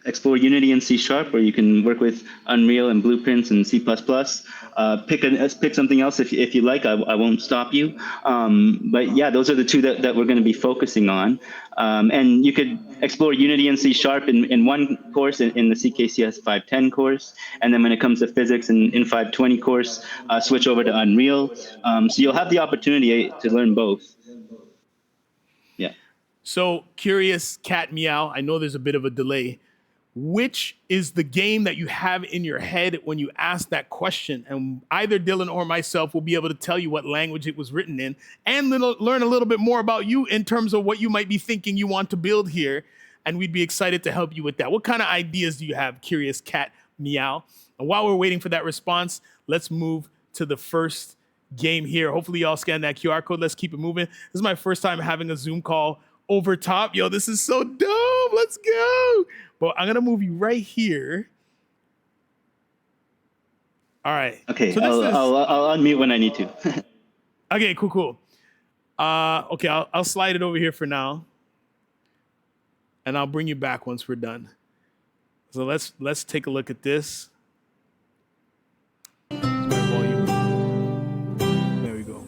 explore Unity and C#, or you can work with Unreal and Blueprints and C++. Pick something else if you like. I won't stop you. But yeah, those are the two that we're going to be focusing on. And you could explore Unity and C# in one course in the CKCS 510 course. And then when it comes to physics in 520 course, switch over to Unreal. So you'll have the opportunity to learn both. Yeah. So, Curious Cat Meow, I know there's a bit of a delay. Which is the game that you have in your head when you ask that question? And either Dylan or myself will be able to tell you what language it was written in and learn a little bit more about you in terms of what you might be thinking you want to build here. And we'd be excited to help you with that. What kind of ideas do you have, Curious Cat Meow? And while we're waiting for that response, let's move to the first game here. Hopefully y'all scan that QR code. Let's keep it moving. This is my first time having a Zoom call over top. Yo, this is so dope. Let's go. But I'm going to move you right here. All right. Okay, so I'll unmute when I need to. Okay, cool. Okay, I'll slide it over here for now. And I'll bring you back once we're done. So let's take a look at this. There's my volume. There we go.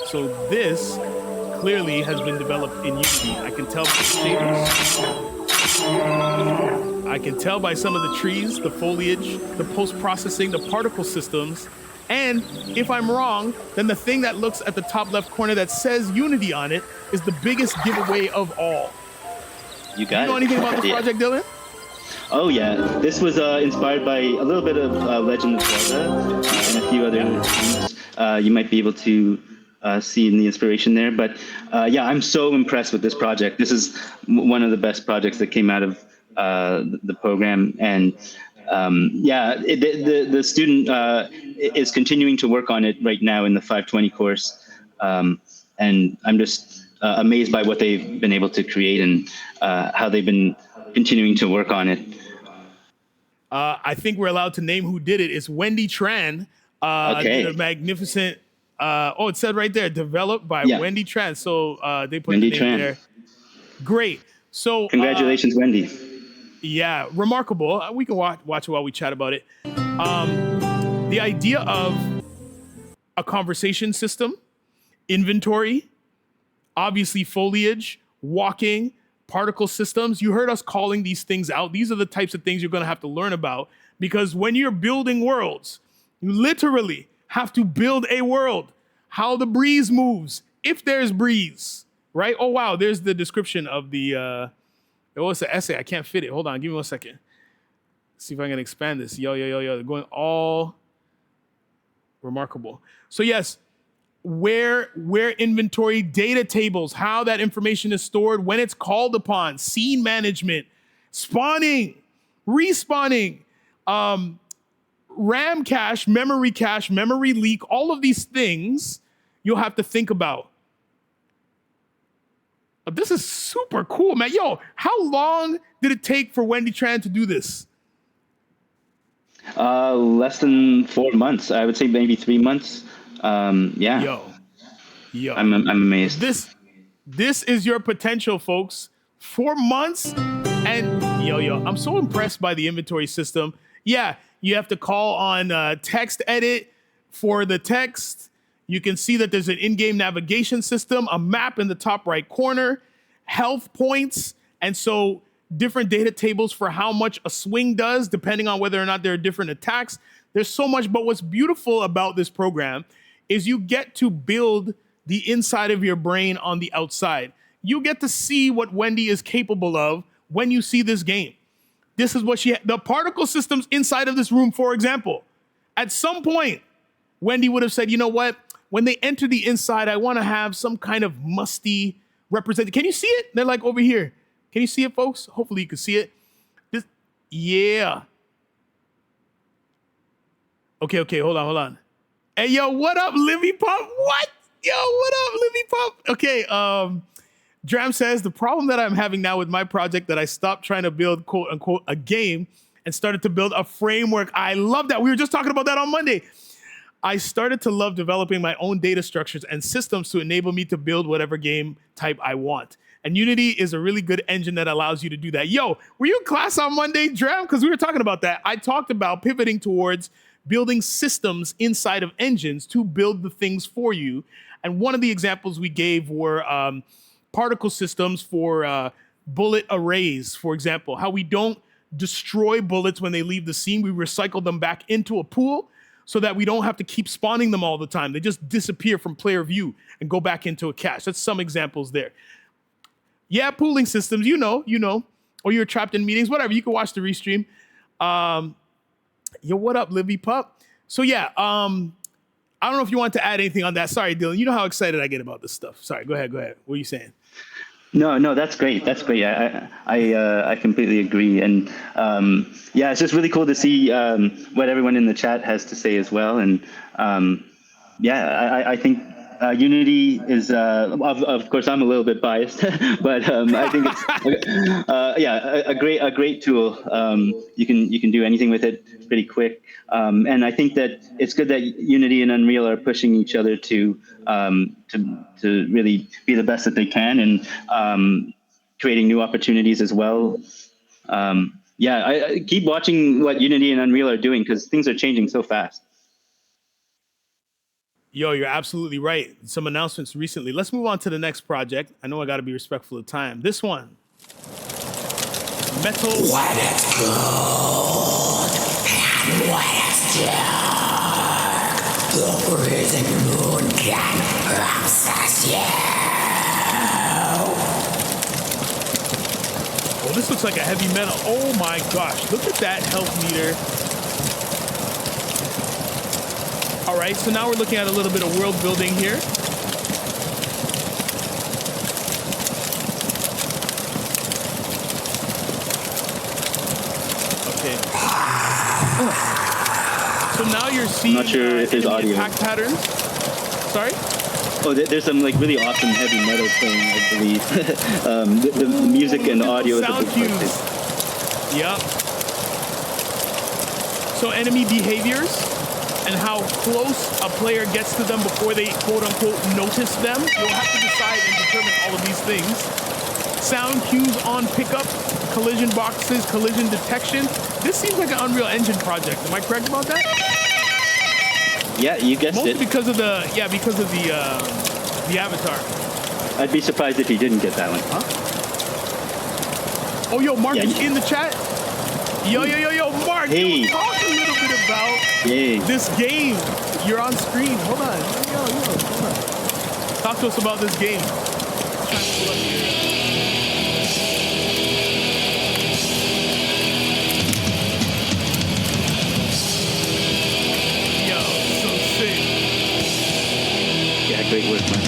So this clearly has been developed in Unity. I can tell by the shaders. I can tell by some of the trees, the foliage, the post-processing, the particle systems. And if I'm wrong, then the thing that looks at the top left corner that says Unity on it is the biggest giveaway of all. You got it. You know anything about this project, Dylan? Oh yeah, this was inspired by a little bit of Legend of Zelda and a few other games. You might be able to see in the inspiration there. But yeah, I'm so impressed with this project. This is one of the best projects that came out of the program. And yeah, the student is continuing to work on it right now in the 520 course. And I'm just amazed by what they've been able to create and how they've been continuing to work on it. I think we're allowed to name who did it. It's Wendy Tran. Okay. The magnificent. It said right there, developed by Wendy Tran. So they put Wendy the name Tran. there. Great. So Congratulations, Wendy. Yeah, remarkable. We can watch it while we chat about it. The idea of a conversation system, inventory, obviously foliage, walking, particle systems. You heard us calling these things out. These are the types of things you're going to have to learn about because when you're building worlds, you literally have to build a world. How the breeze moves, if there's breeze, right? Oh, wow, there's the description of the, it's an essay. I can't fit it. Hold on, give me 1 second. See if I can expand this. Yo. They're going all remarkable. So yes, where inventory, data tables, how that information is stored, when it's called upon, scene management, spawning, respawning, RAM cache, memory leak, all of these things you'll have to think about. This is super cool, man. Yo, how long did it take for Wendy Tran to do this? Less than 4 months. I would say maybe 3 months. Yeah. Yo. I'm amazed. This is your potential, folks. 4 months, and yo, I'm so impressed by the inventory system. Yeah, you have to call on text edit for the text. You can see that there's an in-game navigation system, a map in the top right corner, health points, and so different data tables for how much a swing does, depending on whether or not there are different attacks. There's so much, but what's beautiful about this program is you get to build the inside of your brain on the outside. You get to see what Wendy is capable of when you see this game. This is what the particle systems inside of this room, for example. At some point, Wendy would have said, you know what? When they enter the inside, I want to have some kind of musty representation. Can you see it? They're like over here. Can you see it, folks? Hopefully you can see it. Yeah. Okay, hold on. Hey, yo, what up, Livy Pop? What? Yo, what up, Livy Pop? Okay, Dram says, the problem that I'm having now with my project that I stopped trying to build, quote unquote, a game and started to build a framework. I love that. We were just talking about that on Monday. I started to love developing my own data structures and systems to enable me to build whatever game type I want. And Unity is a really good engine that allows you to do that. Yo, were you in class on Monday, Dram? Because we were talking about that. I talked about pivoting towards building systems inside of engines to build the things for you. And one of the examples we gave were particle systems for bullet arrays, for example, how we don't destroy bullets when they leave the scene. We recycle them back into a pool so that we don't have to keep spawning them all the time. They just disappear from player view and go back into a cache. That's some examples there. Yeah, pooling systems, you know, or you're trapped in meetings, whatever. You can watch the restream. Yo, what up, Livy Pup? So yeah, I don't know if you want to add anything on that. Sorry, Dylan. You know how excited I get about this stuff. Sorry, go ahead. What are you saying? No, that's great. I completely agree. And yeah, it's just really cool to see what everyone in the chat has to say as well. And yeah, I think Unity is, of course, I'm a little bit biased, but I think it's a great tool. You can do anything with it pretty quick, and I think that it's good that Unity and Unreal are pushing each other to really be the best that they can, and creating new opportunities as well. I keep watching what Unity and Unreal are doing because things are changing so fast. Yo, you're absolutely right. Some announcements recently. Let's move on to the next project. I know I got to be respectful of time. This one. Metal. When it's good and when it's dark, the freezing moon can access you. Oh, this looks like a heavy metal. Oh my gosh. Look at that health meter. All right, so now we're looking at a little bit of world building here. Okay. So now you're seeing I'm not sure if there's audio. attack patterns. Sorry? Oh, there's some like really awesome heavy metal playing, I believe. The music and the audio is a sound big part. cues. Yep. So enemy behaviors and how close a player gets to them before they quote unquote notice them. You'll have to decide and determine all of these things. Sound cues on pickup, collision boxes, collision detection. This seems like an Unreal Engine project. Am I correct about that? Yeah, you guessed Mostly it. because of the avatar. I'd be surprised if you didn't get that one. Huh? Oh, yo, Mark Yeah, is in the chat. Yo, Mark. Hey. Yo, talk a little bit about this game. You're on screen. Hold on. Hold on. Talk to us about this game. Yo, so sick. Yeah, great work, man.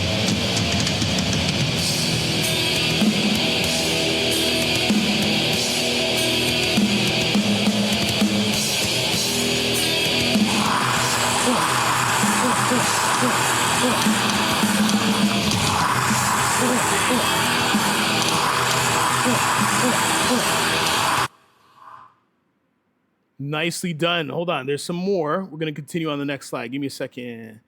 Nicely done. Hold on. There's some more. We're going to continue on the next slide. Give me a second.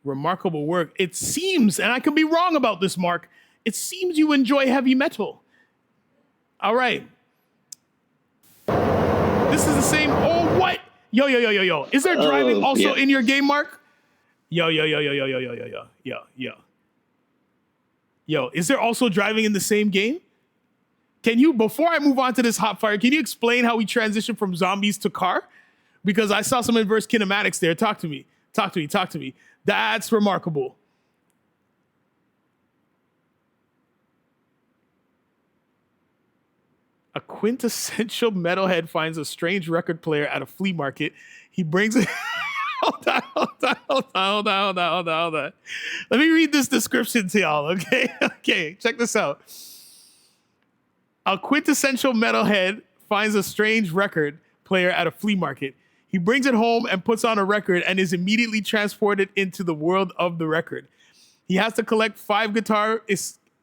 Remarkable work. It seems, and I could be wrong about this, Mark, it seems you enjoy heavy metal. All right. This is the same. Oh, what? Yo. Is there driving also in your game, Mark? Yo. Yo, is there also driving in the same game? Can you, before I move on to this hot fire, can you explain how we transitioned from zombies to car? Because I saw some inverse kinematics there. Talk to me. That's remarkable. A quintessential metalhead finds a strange record player at a flea market. He brings it. Hold on. Let me read this description to y'all, okay? Okay, check this out. A quintessential metalhead finds a strange record player at a flea market. He brings it home and puts on a record and is immediately transported into the world of the record. He has to collect 5 guitar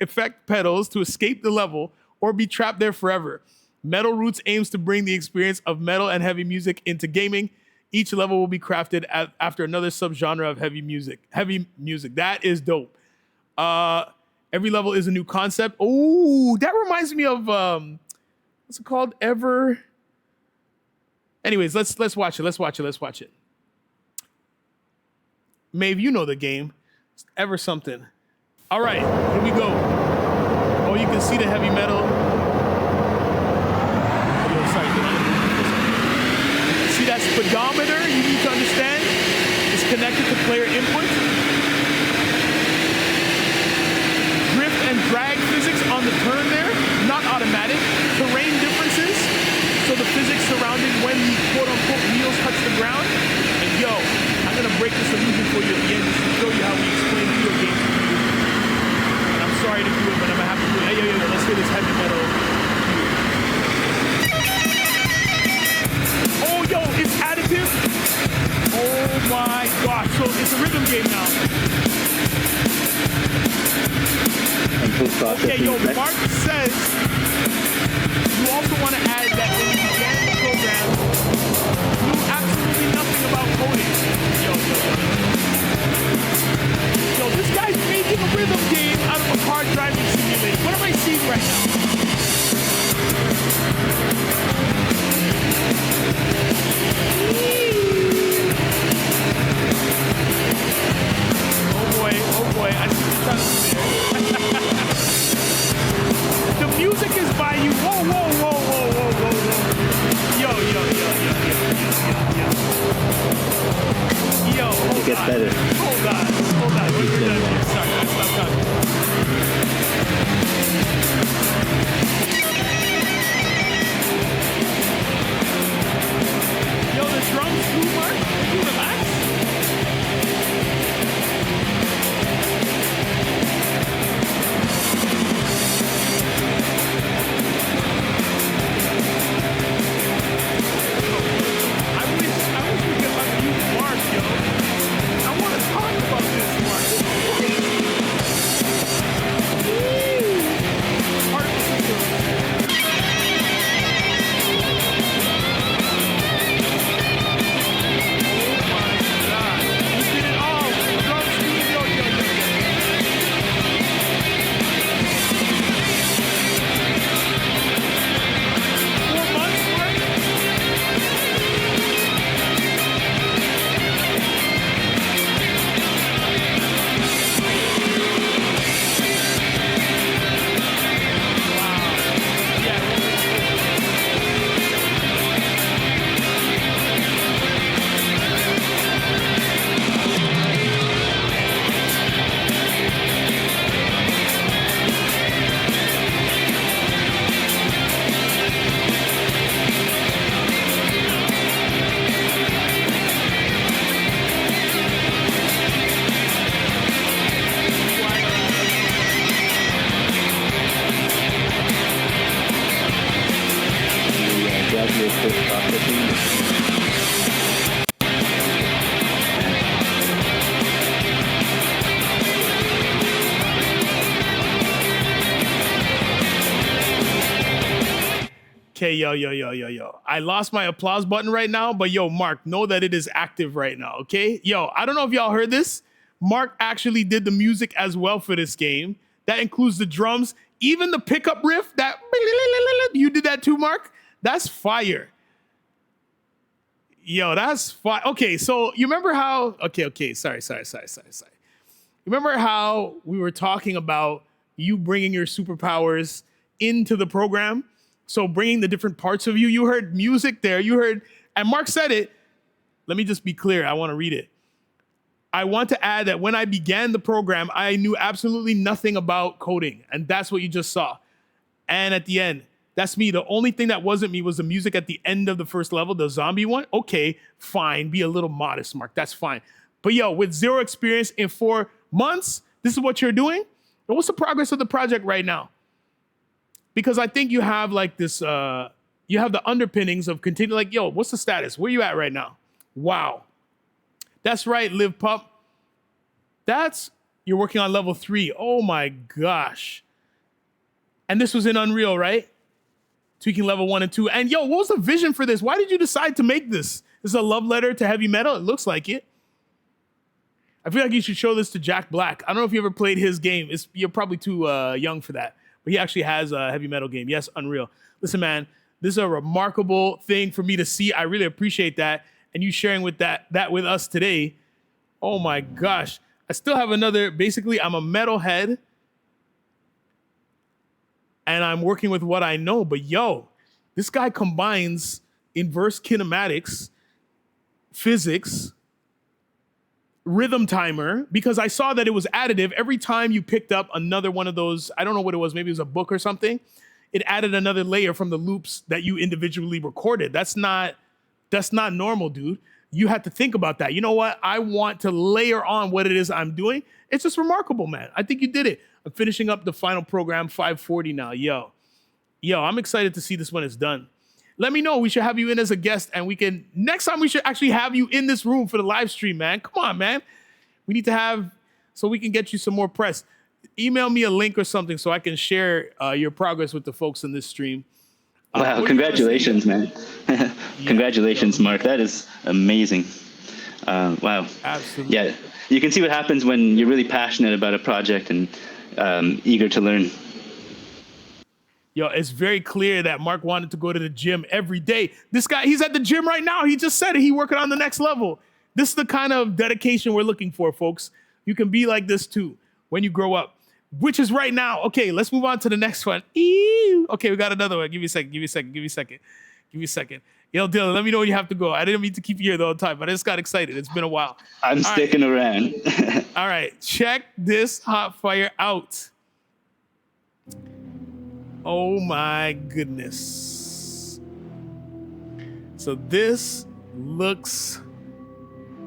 effect pedals to escape the level or be trapped there forever. Metal Roots aims to bring the experience of metal and heavy music into gaming. Each level will be crafted after another subgenre of heavy music. That is dope. Every level is a new concept. Oh, that reminds me of what's it called? Anyways, let's watch it. Maeve, you know the game. It's Ever something. All right, here we go. Oh, you can see the heavy metal. Oh, sorry. See that speedometer you need to understand? It's connected to player input. Drift and drag physics on the turn there, not automatic. Terrain differences, so the physics surrounding when the quote-unquote wheels touch the ground. And yo, I'm gonna break this illusion for you at the end just to show you how we explain video games to you. And I'm sorry to do it, but I'm gonna have to do it. Hey, yo, let's hear this heavy metal. Oh, yo, it's additive. Oh my gosh, so it's a rhythm game now. Okay, yo, Mark says you also want to add that when you began the program, you knew absolutely nothing about coding. Yo, this guy's making a rhythm game out of a car driving simulator. What am I seeing right now? Oh boy, I see the sun there. The music is by you. Whoa. Yo. Yo, It gets better. Hold on. When you're done, sorry, I stopped talking. Yo, the drums too, Mark? Can you relax? I wish we could unmute Mark, yo. I want to talk about this, Mark. Part of the system. Okay, yo. I lost my applause button right now, but yo, Mark, know that it is active right now, okay? Yo, I don't know if y'all heard this. Mark actually did the music as well for this game. That includes the drums, even the pickup riff, that you did that too, Mark? That's fire. Yo, that's fire. Okay, so you remember how, okay, sorry. You remember how we were talking about you bringing your superpowers into the program? So bringing the different parts of you, you heard music there, and Mark said it. Let me just be clear. I want to read it. I want to add that when I began the program, I knew absolutely nothing about coding. And that's what you just saw. And at the end, That's me. The only thing that wasn't me was the music at the end of the first level, the zombie one. Okay, fine. Be a little modest, Mark. That's fine. But yo, with 0 experience in 4 months, this is what you're doing? And what's the progress of the project right now? Because I think you have like this, you have the underpinnings of continue, like, yo, what's the status? Where you at right now? Wow. That's right, Live Pup. You're working on level 3. Oh my gosh. And this was in Unreal, right? Tweaking level 1 and 2. And yo, what was the vision for this? Why did you decide to make this? This is a love letter to heavy metal? It looks like it. I feel like you should show this to Jack Black. I don't know if you ever played his game. You're probably too young for that. But he actually has a heavy metal game. Yes, Unreal. Listen, man, this is a remarkable thing for me to see. I really appreciate that. And you sharing with that with us today. Oh my gosh. I still have another, basically, I'm a metalhead. And I'm working with what I know. But yo, this guy combines inverse kinematics, physics, rhythm timer, because I saw that it was additive. Every time you picked up another one of those, I don't know what it was, maybe it was a book or something, it added another layer from the loops that you individually recorded. That's not normal, dude. You have to think about that. You know what? I want to layer on what it is I'm doing. It's just remarkable, man. I think you did it. I'm finishing up the final program, 540 now. Yo, I'm excited to see this when it's done. Let me know. We should have you in as a guest, and next time we should actually have you in this room for the live stream, man. Come on, man. We need to have, so we can get you some more press. Email me a link or something so I can share your progress with the folks in this stream. Wow, congratulations, man. Congratulations, Mark. That is amazing. Wow. Absolutely. Yeah, you can see what happens when you're really passionate about a project and eager to learn. Yo, it's very clear that Mark wanted to go to the gym every day. This guy, he's at the gym right now. He just said it. He's working on the next level. This is the kind of dedication we're looking for, folks. You can be like this too when you grow up, which is right now. Okay, let's move on to the next one. Ew. Okay, we got another one. Give me a second. Yo, Dylan, let me know when you have to go. I didn't mean to keep you here the whole time, but I just got excited. It's been a while. I'm sticking around. All right, check this hot fire out. Oh my goodness. So this looks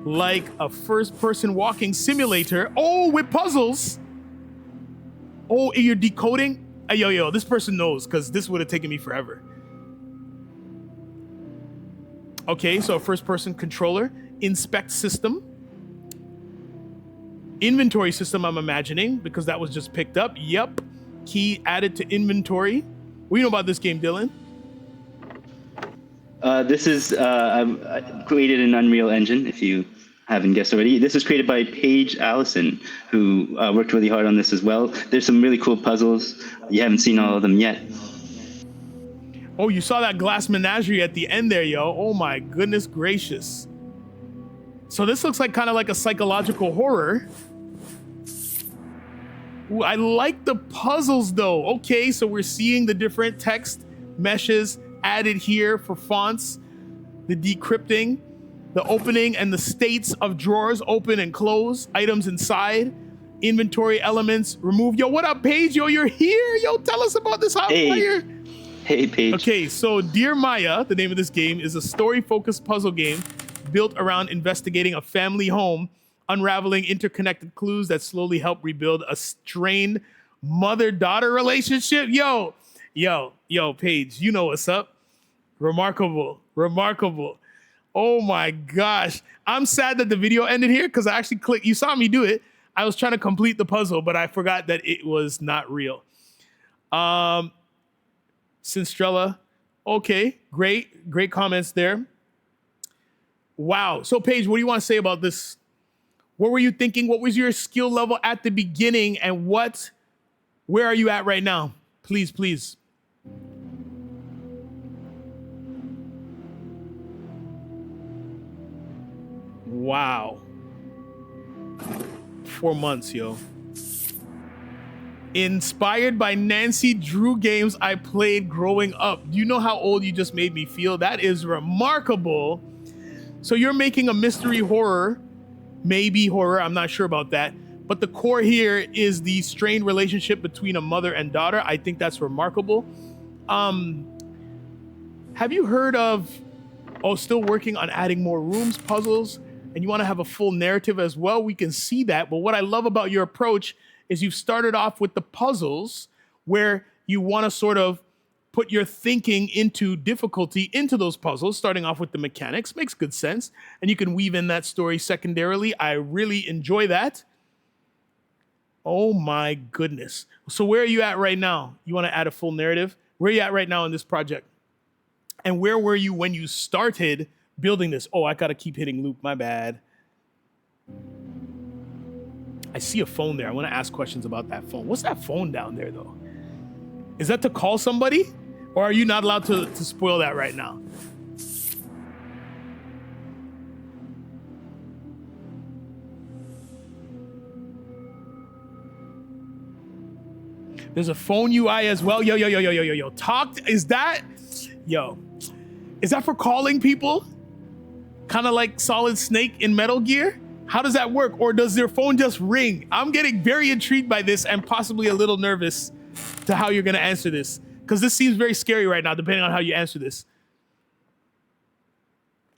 like a first-person walking simulator. Oh, with puzzles. Oh, you're decoding? Yo, this person knows, because this would have taken me forever. Okay, so a first-person controller. Inspect system. Inventory system, I'm imagining, because that was just picked up. Yep. Key added to inventory. What do you know about this game, Dylan? This is created in Unreal Engine, if you haven't guessed already. This is created by Paige Allison, who worked really hard on this as well. There's some really cool puzzles. You haven't seen all of them yet. Oh, you saw that glass menagerie at the end there, yo. Oh my goodness gracious. So this looks like kind of like a psychological horror. Ooh, I like the puzzles though. Okay, so we're seeing the different text meshes added here for fonts, the decrypting, the opening and the states of drawers open and close, items inside, inventory elements removed. Yo, what up, Paige? Yo, you're here. Yo, tell us about this hot fire. Hey, Paige. Okay, so Dear Maya, the name of this game, is a story-focused puzzle game built around investigating a family home, unraveling interconnected clues that slowly help rebuild a strained mother-daughter relationship. Yo, Paige, you know what's up. Remarkable. Oh my gosh. I'm sad that the video ended here because I actually clicked. You saw me do it. I was trying to complete the puzzle, but I forgot that it was not real. Sinstrella. Okay, great comments there. Wow. So Paige, what do you want to say about this? What were you thinking? What was your skill level at the beginning, and where are you at right now? Please. Wow. 4 months, yo. Inspired by Nancy Drew games I played growing up. Do you know how old you just made me feel? That is remarkable. So you're making a mystery horror, maybe horror, I'm not sure about that. But the core here is the strained relationship between a mother and daughter. I think that's remarkable. Have you heard of, still working on adding more rooms, puzzles, and you want to have a full narrative as well? We can see that. But what I love about your approach is you've started off with the puzzles where you want to sort of put your thinking into difficulty into those puzzles, starting off with the mechanics. Makes good sense. And you can weave in that story secondarily. I really enjoy that. Oh my goodness. So where are you at right now? You want to add a full narrative? Where are you at right now in this project? And where were you when you started building this? Oh, I got to keep hitting loop. My bad. I see a phone there. I want to ask questions about that phone. What's that phone down there, though? Is that to call somebody? Or are you not allowed to spoil that right now? There's a phone UI as well. Yo. Is that for calling people? Kind of like Solid Snake in Metal Gear? How does that work? Or does their phone just ring? I'm getting very intrigued by this and possibly a little nervous to how you're going to answer this. Because this seems very scary right now, depending on how you answer this.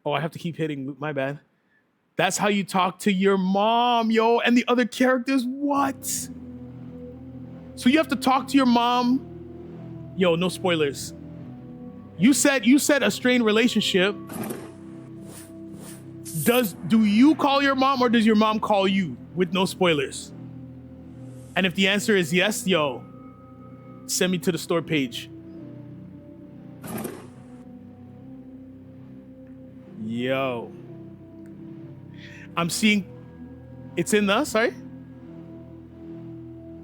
Oh, I have to keep hitting loop. My bad. That's how you talk to your mom, yo. And the other characters, what? So you have to talk to your mom. Yo, no spoilers. You said a strained relationship. Do you call your mom or does your mom call you with no spoilers? And if the answer is yes, yo, send me to the store page. Yo. I'm seeing it's in the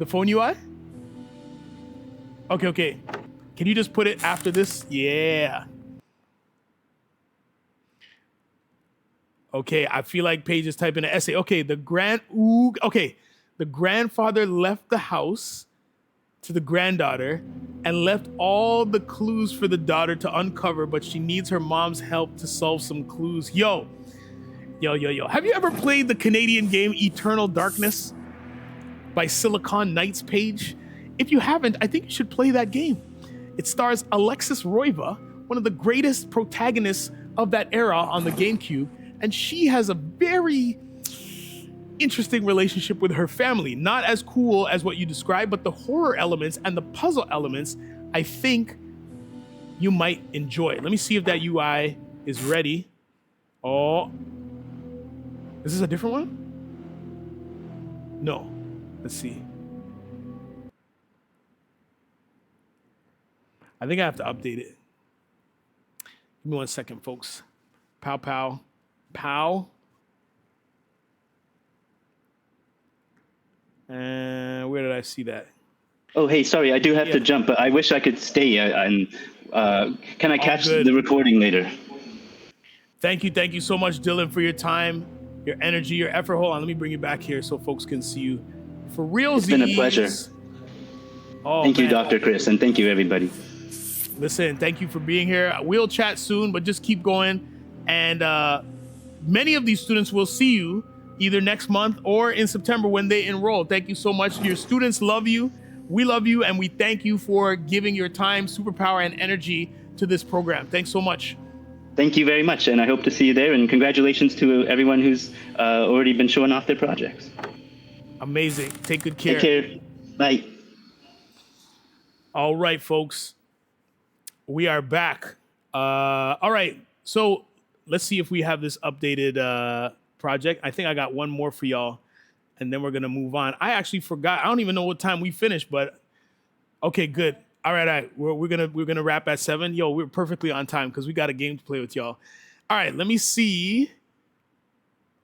phone UI? Okay. Can you just put it after this? Yeah. Okay, I feel like Paige is typing an essay. Okay, the grandfather left the house to the granddaughter and left all the clues for the daughter to uncover, but she needs her mom's help to solve some clues. Yo. Have you ever played the Canadian game Eternal Darkness by Silicon Knights, Paige? If you haven't, I think you should play that game. It stars Alexis Roiva, one of the greatest protagonists of that era on the GameCube, and she has a very interesting relationship with her family. Not as cool as what you described, but the horror elements and the puzzle elements, I think you might enjoy. Let me see if that UI is ready. Oh, is this a different one? No, let's see. I think I have to update it. Give me 1 second, folks. Pow. And where did I see that? Oh, hey, sorry, I do have to jump, but I wish I could stay. Can I catch the recording later? Thank you so much, Dylan, for your time, your energy, your effort. Hold on, let me bring you back here so folks can see you for real. It's been a pleasure. Thank you, Dr. Kris, and thank you, everybody. Listen, thank you for being here. We'll chat soon, but just keep going. And many of these students will see you either next month or in September when they enroll. Thank you so much. Your students love you. We love you. And we thank you for giving your time, superpower, and energy to this program. Thanks so much. Thank you very much. And I hope to see you there. And congratulations to everyone who's already been showing off their projects. Amazing. Take good care. Take care. Bye. All right, folks. We are back. All right. So let's see if we have this updated project. I think I got one more for y'all, and then we're gonna move on. I actually forgot. I don't even know what time we finished, but okay, good. All right. We're gonna wrap at 7. Yo, we're perfectly on time because we got a game to play with y'all. All right, let me see.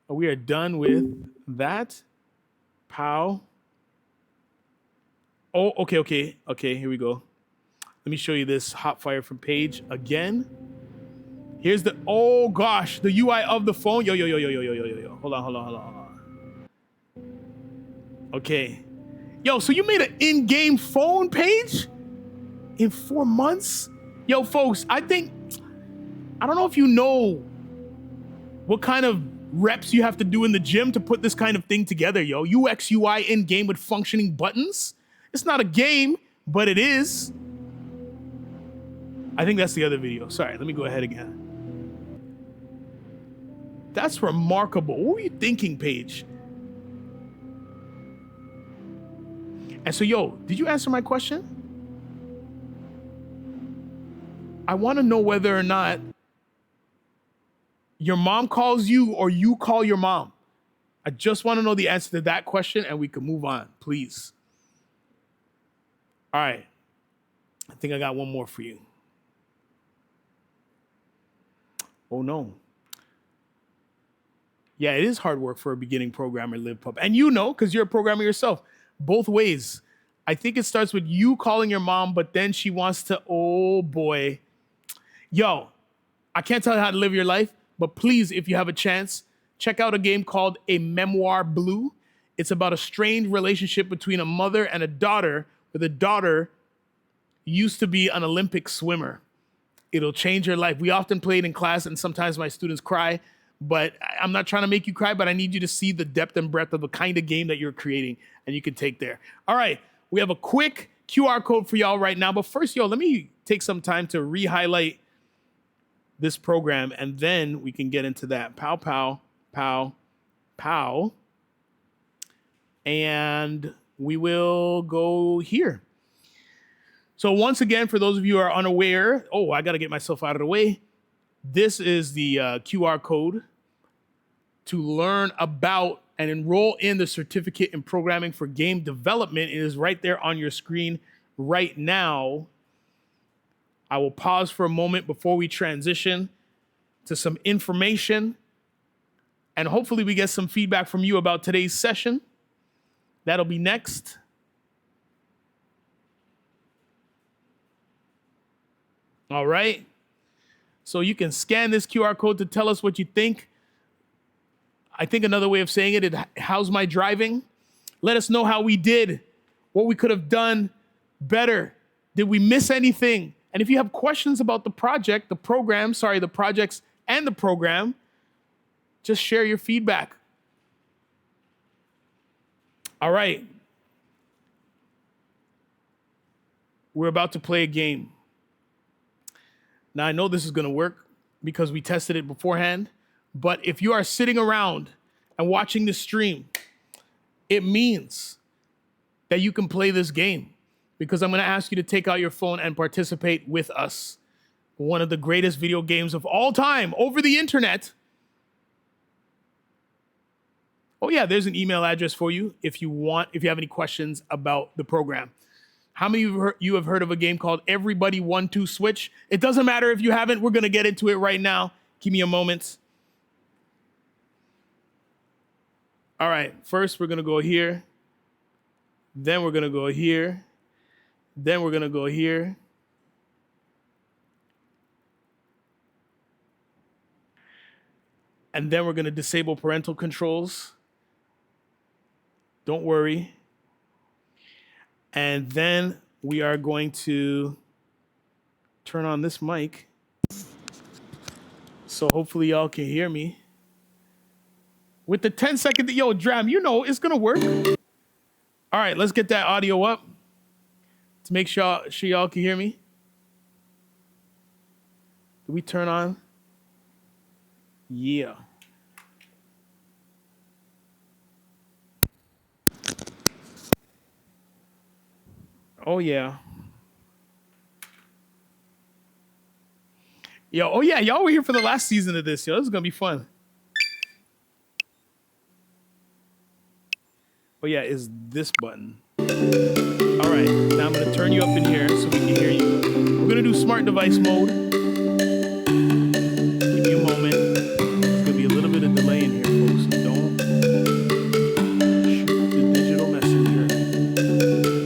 We are done with that. Pow. Oh, okay. Here we go. Let me show you this hot fire from Paige again. Here's the, oh gosh, the UI of the phone. Yo. Hold on. Okay. Yo, so you made an in-game phone page in 4 months? Yo, folks, I don't know if you know what kind of reps you have to do in the gym to put this kind of thing together, yo. UX, UI in-game with functioning buttons. It's not a game, but it is. I think that's the other video. Sorry, let me go ahead again. That's remarkable. What were you thinking, Paige? And so, yo, did you answer my question? I want to know whether or not your mom calls you or you call your mom. I just want to know the answer to that question and we can move on, please. All right. I think I got one more for you. Oh, no. Yeah, it is hard work for a beginning programmer, LivePub. And you know, because you're a programmer yourself, both ways. I think it starts with you calling your mom, but then she wants to, oh boy. Yo, I can't tell you how to live your life, but please, if you have a chance, check out a game called A Memoir Blue. It's about a strained relationship between a mother and a daughter, where the daughter used to be an Olympic swimmer. It'll change your life. We often play it in class, and sometimes my students cry, but I'm not trying to make you cry, but I need you to see the depth and breadth of the kind of game that you're creating, and you can take there. All right, we have a quick QR code for y'all right now, but first, yo, let me take some time to re-highlight this program, and then we can get into that. Pow, pow, pow, pow. And we will go here. So once again, for those of you who are unaware, oh, I got to get myself out of the way. This is the QR code to learn about and enroll in the certificate in programming for game development. It is right there on your screen right now. I will pause for a moment before we transition to some information, and hopefully we get some feedback from you about today's session. That'll be next. All right. So you can scan this QR code to tell us what you think. I think another way of saying it, how's my driving? Let us know how we did, what we could have done better. Did we miss anything? And if you have questions about the projects and the program, just share your feedback. All right. We're about to play a game. Now, I know this is going to work because we tested it beforehand, but if you are sitting around and watching this stream, it means that you can play this game, because I'm going to ask you to take out your phone and participate with us. One of the greatest video games of all time over the internet. Oh yeah, there's an email address for you if you have any questions about the program. How many of you have heard of a game called Everybody 1-2 Switch? It doesn't matter if you haven't, we're going to get into it right now. Give me a moment. All right, first we're going to go here. Then we're going to go here. Then we're going to go here. And then we're going to disable parental controls. Don't worry. And then we are going to turn on this mic. So hopefully y'all can hear me. With the 10-second, yo, Dram, you know it's going to work. All right, let's get that audio up to make sure y'all can hear me. Did we turn on? Yeah. Oh, yeah. Yo, oh, yeah, y'all were here for the last season of this. Yo, this is going to be fun. Oh, yeah, is this button. All right, now I'm going to turn you up in here so we can hear you. We're going to do smart device mode. Give me a moment. There's going to be a little bit of delay in here, folks. So don't shoot the digital messenger.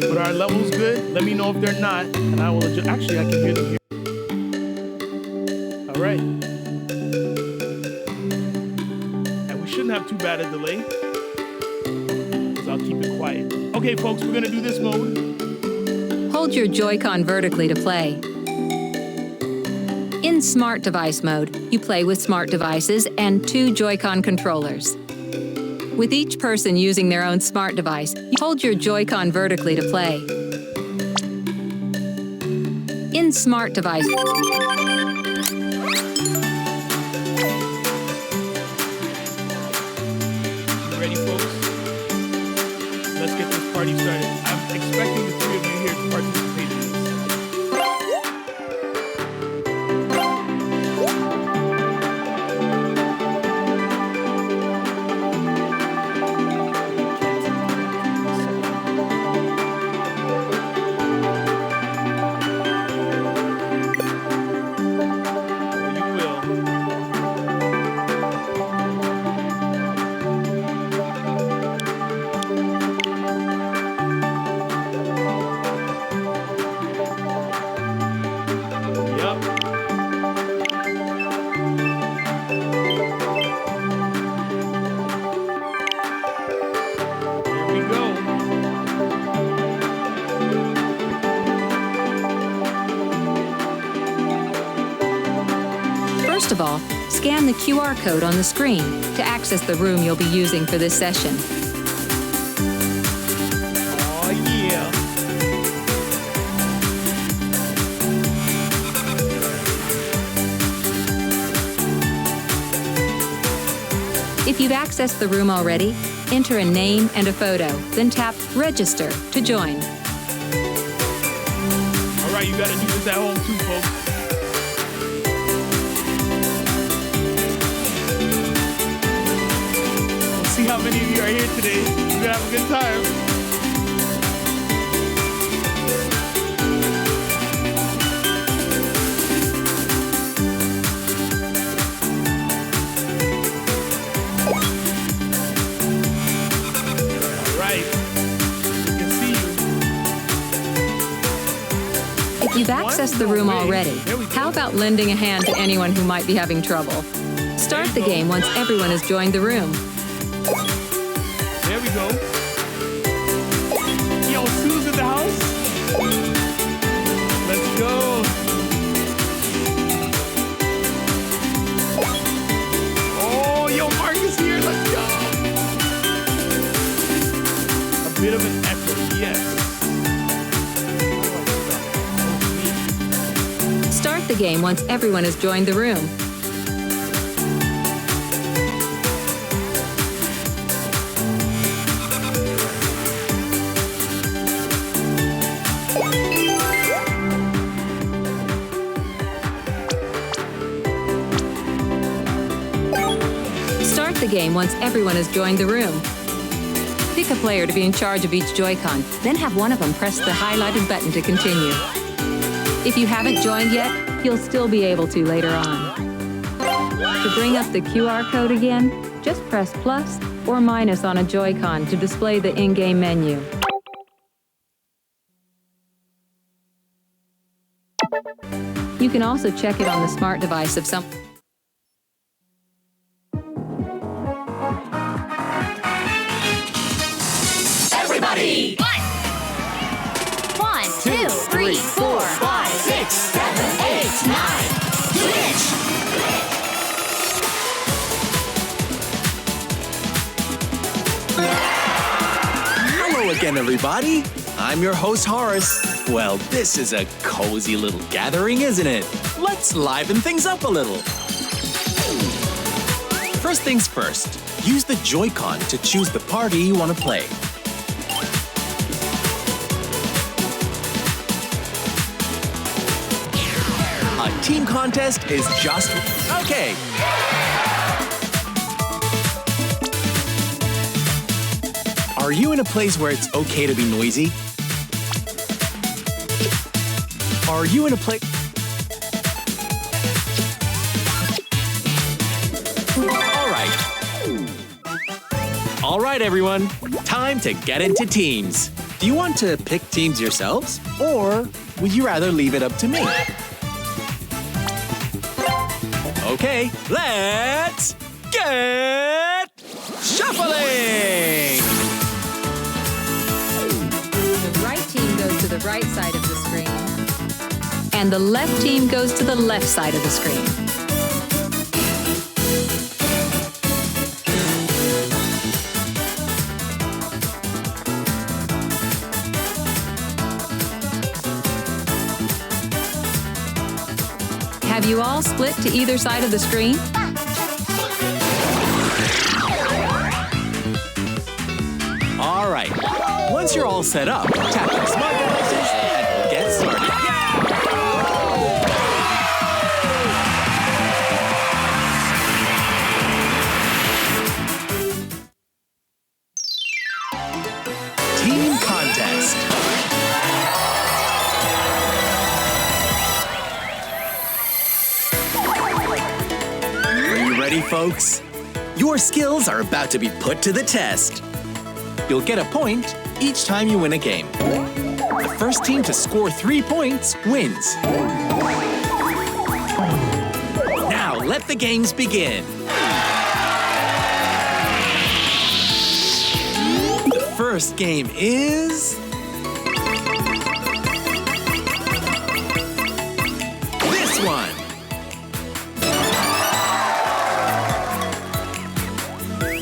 But our level's good. Let me know if they're not, and I will adjust. Actually, I can hear them here. All right. And we shouldn't have too bad a delay. I'll keep it quiet. Okay, folks, we're going to do this mode. Hold your Joy-Con vertically to play. In Smart Device mode, you play with smart devices and 2 Joy-Con controllers. With each person using their own smart device, you hold your Joy-Con vertically to play. in smart devices. Ready, folks? Let's get this party started. I'm expecting the three of you here to participate in this. You will. Yep. Here we go. First of all, scan the QR code on the screen to access the room you'll be using for this session. Oh yeah. If you've accessed the room already, enter a name and a photo, then tap Register to join. All right, you got to do this at home too, folks. We'll see how many of you are here today. We're gonna have a good time. All right, we can see you. If you've accessed the room already, how about lending a hand to anyone who might be having trouble? Start the game once everyone has joined the room. There we go. Yo, Sue's in the house. Let's go. Oh, yo, Mark is here. Let's go. A bit of an echo, yes. Start the game once everyone has joined the room. Start the game once everyone has joined the room. Pick a player to be in charge of each Joy-Con, then have one of them press the highlighted button to continue. If you haven't joined yet, you'll still be able to later on. To bring up the QR code again, just press plus or minus on a Joy-Con to display the in-game menu. You can also check it on the smart device of some. Everybody! 1, 2, 3, 4, 5, 6, 7, 8, 9. Glitch! Hello again, everybody. I'm your host, Horace. Well, this is a cozy little gathering, isn't it? Let's liven things up a little. First things first, use the Joy-Con to choose the party you want to play. A team contest is just... okay. Are you in a place where it's okay to be noisy? Are you in a place... All right, everyone. Time to get into teams. Do you want to pick teams yourselves, or would you rather leave it up to me? Okay, let's get shuffling! The right team goes to the right side of the screen, and the left team goes to the left side of the screen. you all split to either side of the screen? All right. Once you're all set up, tap your smart devices and we'll get started. Team contest. Are you ready, folks? Your skills are about to be put to the test. You'll get a point each time you win a game. The first team to score 3 points wins. Now let the games begin. The first game is... this one.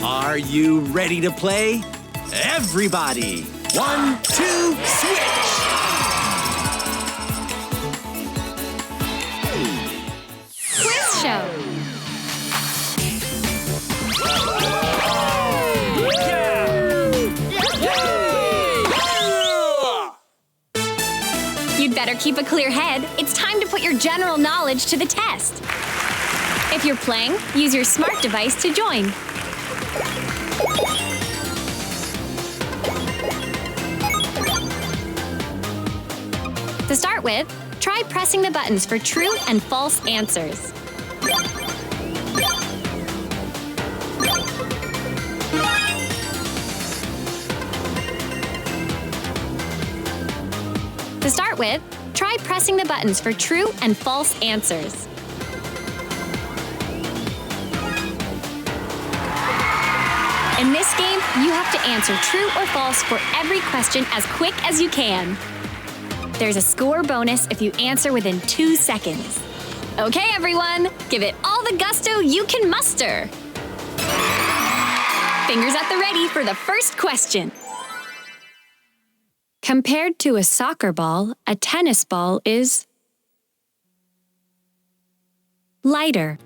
Are you ready to play? Everybody! 1, 2, switch! Quiz show. You'd better keep a clear head. It's time to put your general knowledge to the test. If you're playing, use your smart device to join. To start with, try pressing the buttons for true and false answers. To start with, try pressing the buttons for true and false answers. In this game, you have to answer true or false for every question as quick as you can. There's a score bonus if you answer within 2 seconds. Okay, everyone, give it all the gusto you can muster. Fingers at the ready for the first question. Compared to a soccer ball, a tennis ball is lighter.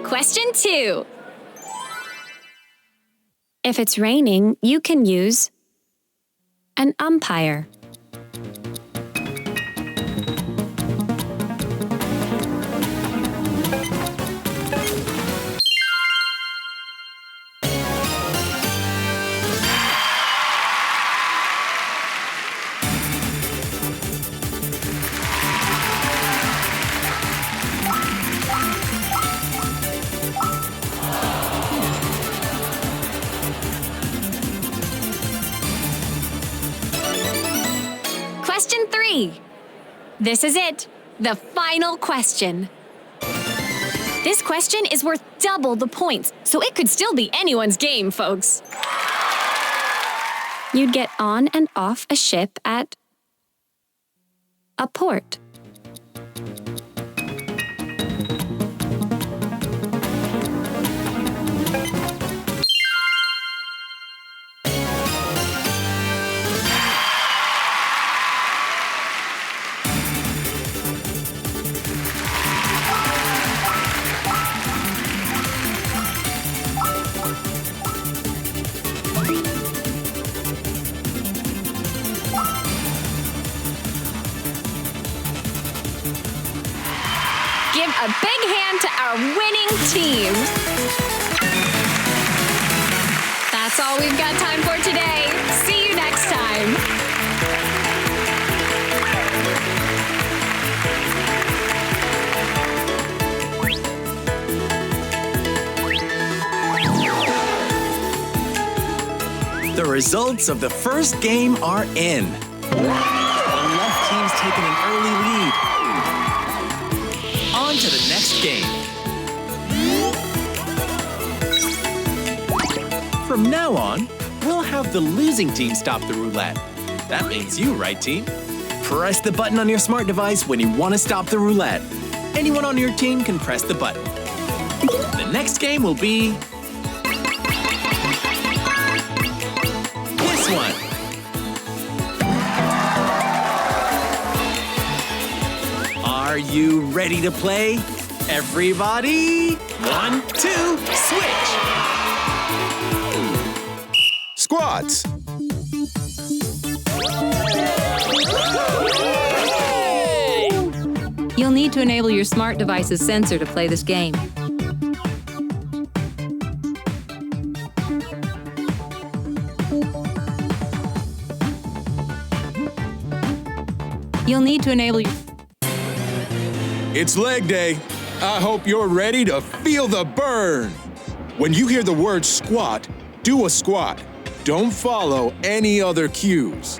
Question 2. If it's raining, you can use an umpire. Question 3. This is it, the final question. This question is worth double the points, so it could still be anyone's game, folks. You'd get on and off a ship at a port. Give a big hand to our winning team. That's all we've got time for today. See you next time. The results of the first game are in. The left team's taken an early lead. On to next game. From now on, we'll have the losing team stop the roulette. That means you, right, team? Press the button on your smart device when you want to stop the roulette. Anyone on your team can press the button. The next game will be this one. Are you ready to play? Everybody, 1, 2, switch! Squats. You'll need to enable your smart device's sensor to play this game. You'll need to enable your... It's leg day. I hope you're ready to feel the burn. When you hear the word squat, do a squat. Don't follow any other cues.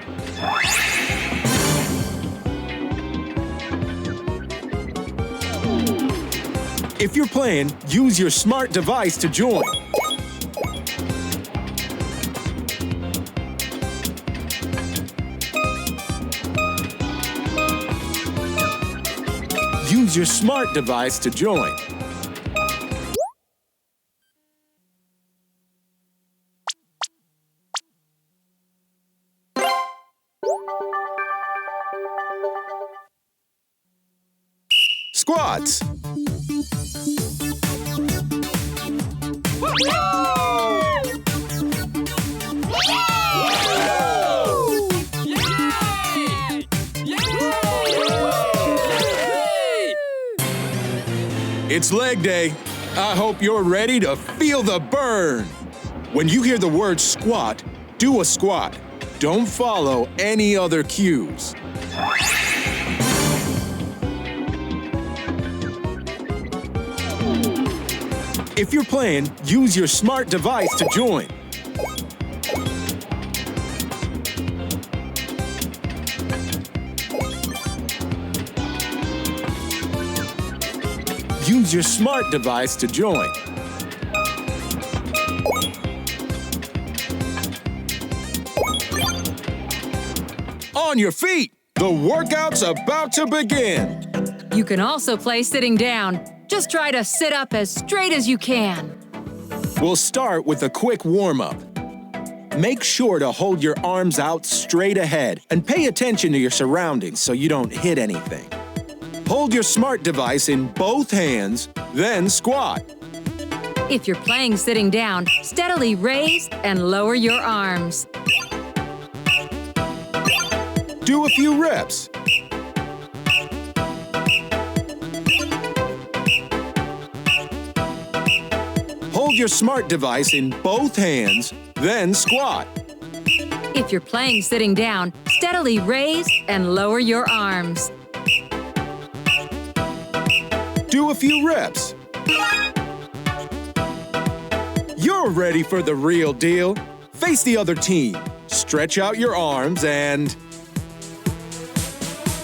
If you're playing, use your smart device to join. Use your smart device to join. Squats. It's leg day. I hope you're ready to feel the burn. When you hear the word squat, do a squat. Don't follow any other cues. If you're playing, use your smart device to join. Use your smart device to join. On your feet! The workout's about to begin! You can also play sitting down. Just try to sit up as straight as you can. We'll start with a quick warm-up. Make sure to hold your arms out straight ahead and pay attention to your surroundings so you don't hit anything. Hold your smart device in both hands, then squat. If you're playing sitting down, steadily raise and lower your arms. Do a few reps. Hold your smart device in both hands, then squat. If you're playing sitting down, steadily raise and lower your arms. Do a few reps. You're ready for the real deal. Face the other team. Stretch out your arms and...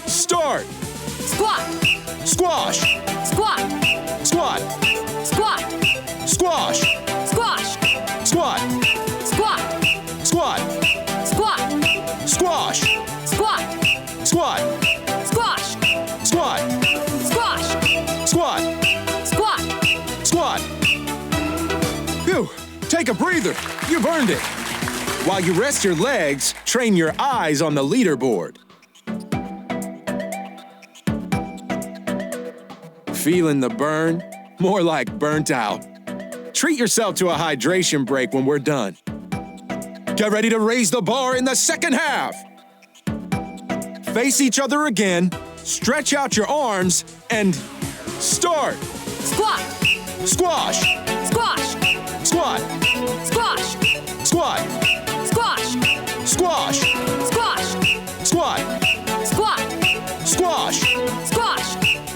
start! Squat! Squash! Squat! Squat! Squat! Squash! Squash! Squat! Squat! Squat! Squat! Squash! Squat! Squat! Squash! Squat! Squash! Squat! Squat! Squat! Phew! Take a breather. You've earned it. While you rest your legs, train your eyes on the leaderboard. Feeling the burn? More like burnt out. Treat yourself to a hydration break when we're done. Get ready to raise the bar in the second half. Face each other again, stretch out your arms, and start. Squat! Squash! Squash! Squat! Squash! Squat! Squash! Squash! Squash! Squat! Squat! Squash! Squash!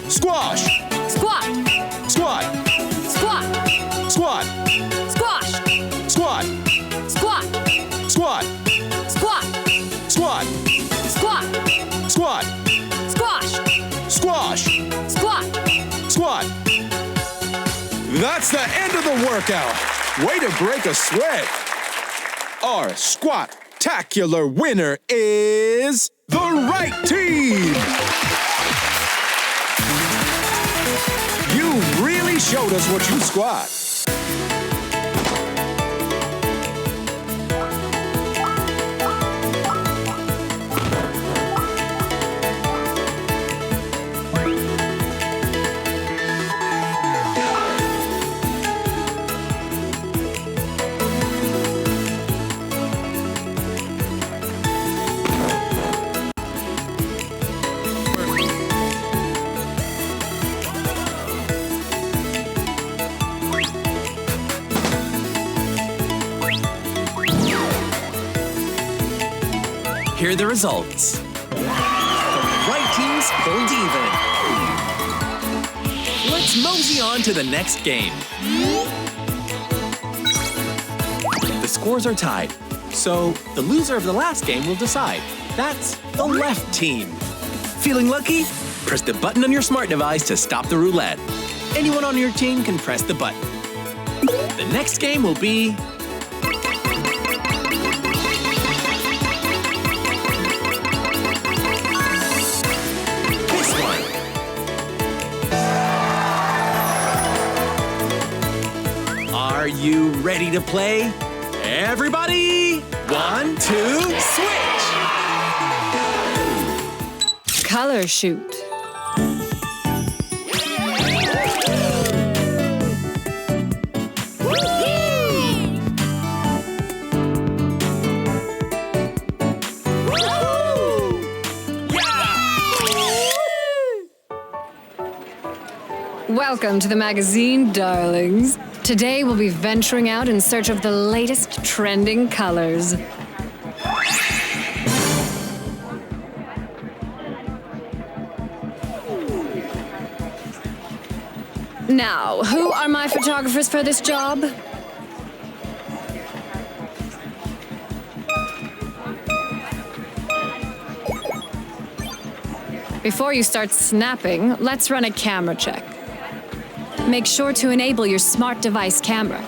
Squash! Squat! Squat! Squat! Squat! Squash! Squat! Squat! Squat! Squat! Squat! Squat! Squat! Squash! Squash! Squat! Squat! That's the end of the workout. Way to break a sweat. Our squat-tacular winner is the right team. You really showed us what you squat. Here are the results. The right team's pulled even. Let's mosey on to the next game. The scores are tied, so the loser of the last game will decide. That's the left team. Feeling lucky? Press the button on your smart device to stop the roulette. Anyone on your team can press the button. The next game will be Are you ready to play? Everybody, 1, 2, switch! Color shoot. Welcome to the magazine, darlings. Today we'll be venturing out in search of the latest trending colors. Now, who are my photographers for this job? Before you start snapping, let's run a camera check. Make sure to enable your smart device camera.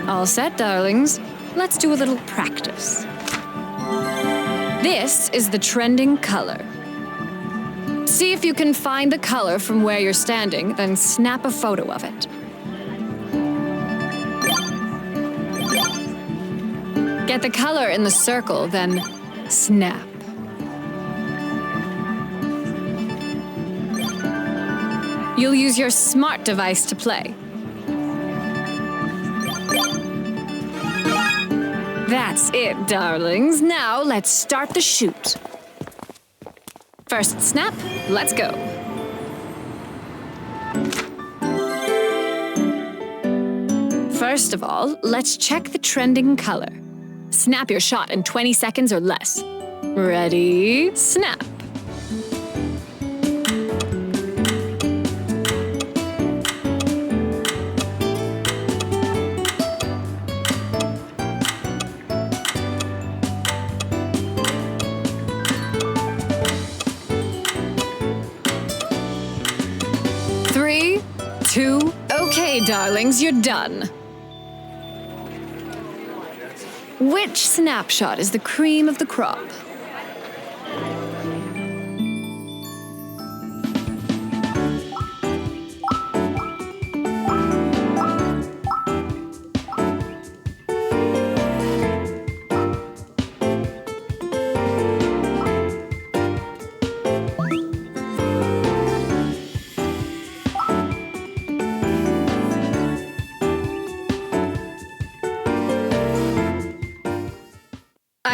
All set, darlings. Let's do a little practice. This is the trending color. See if you can find the color from where you're standing, then snap a photo of it. Get the color in the circle, then snap. You'll use your smart device to play. That's it, darlings. Now let's start the shoot. First snap, let's go. First of all, let's check the trending color. Snap your shot in 20 seconds or less. Ready, snap. Okay, darlings, you're done. Which snapshot is the cream of the crop?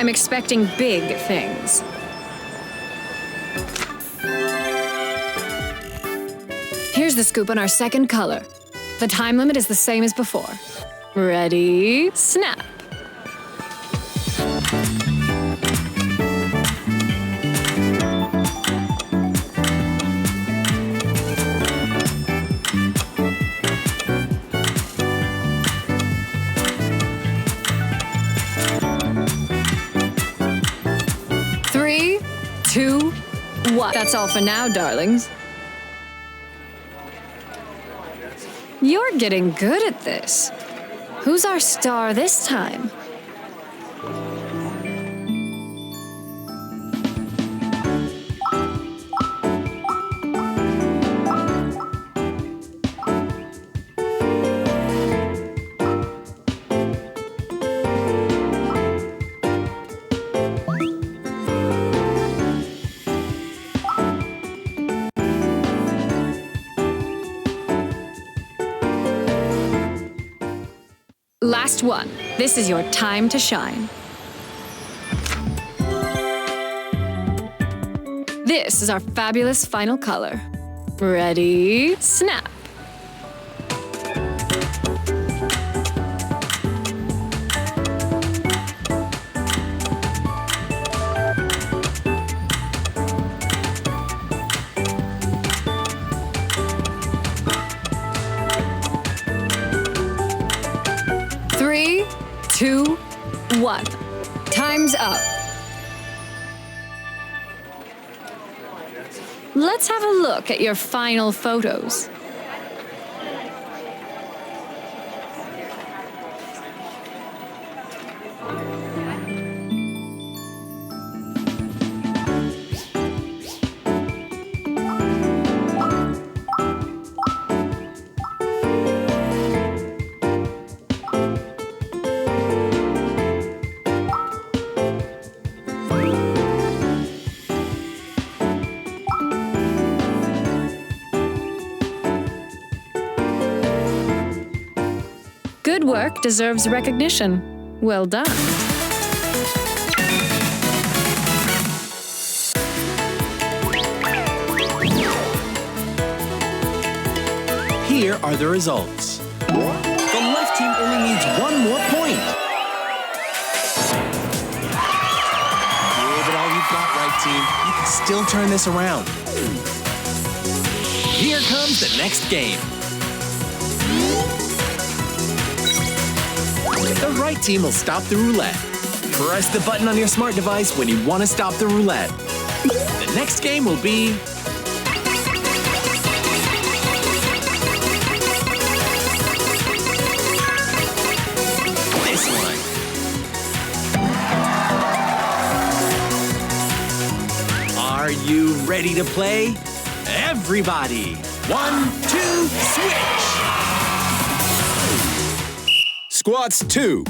I'm expecting big things. Here's the scoop on our second color. The time limit is the same as before. Ready, snap. 2, 1. That's all for now, darlings. You're getting good at this. Who's our star this time? Last one. This is your time to shine. This is our fabulous final color. Ready, snap. Three, 2, 1. Time's up. Let's have a look at your final photos. Good work deserves recognition. Well done. Here are the results. The left team only needs one more point. Give it all you've got, right team. You can still turn this around. Here comes the next game. The right team will stop the roulette. Press the button on your smart device when you want to stop the roulette. The next game will be this one. Are you ready to play? Everybody, 1, 2, switch! Squats 2.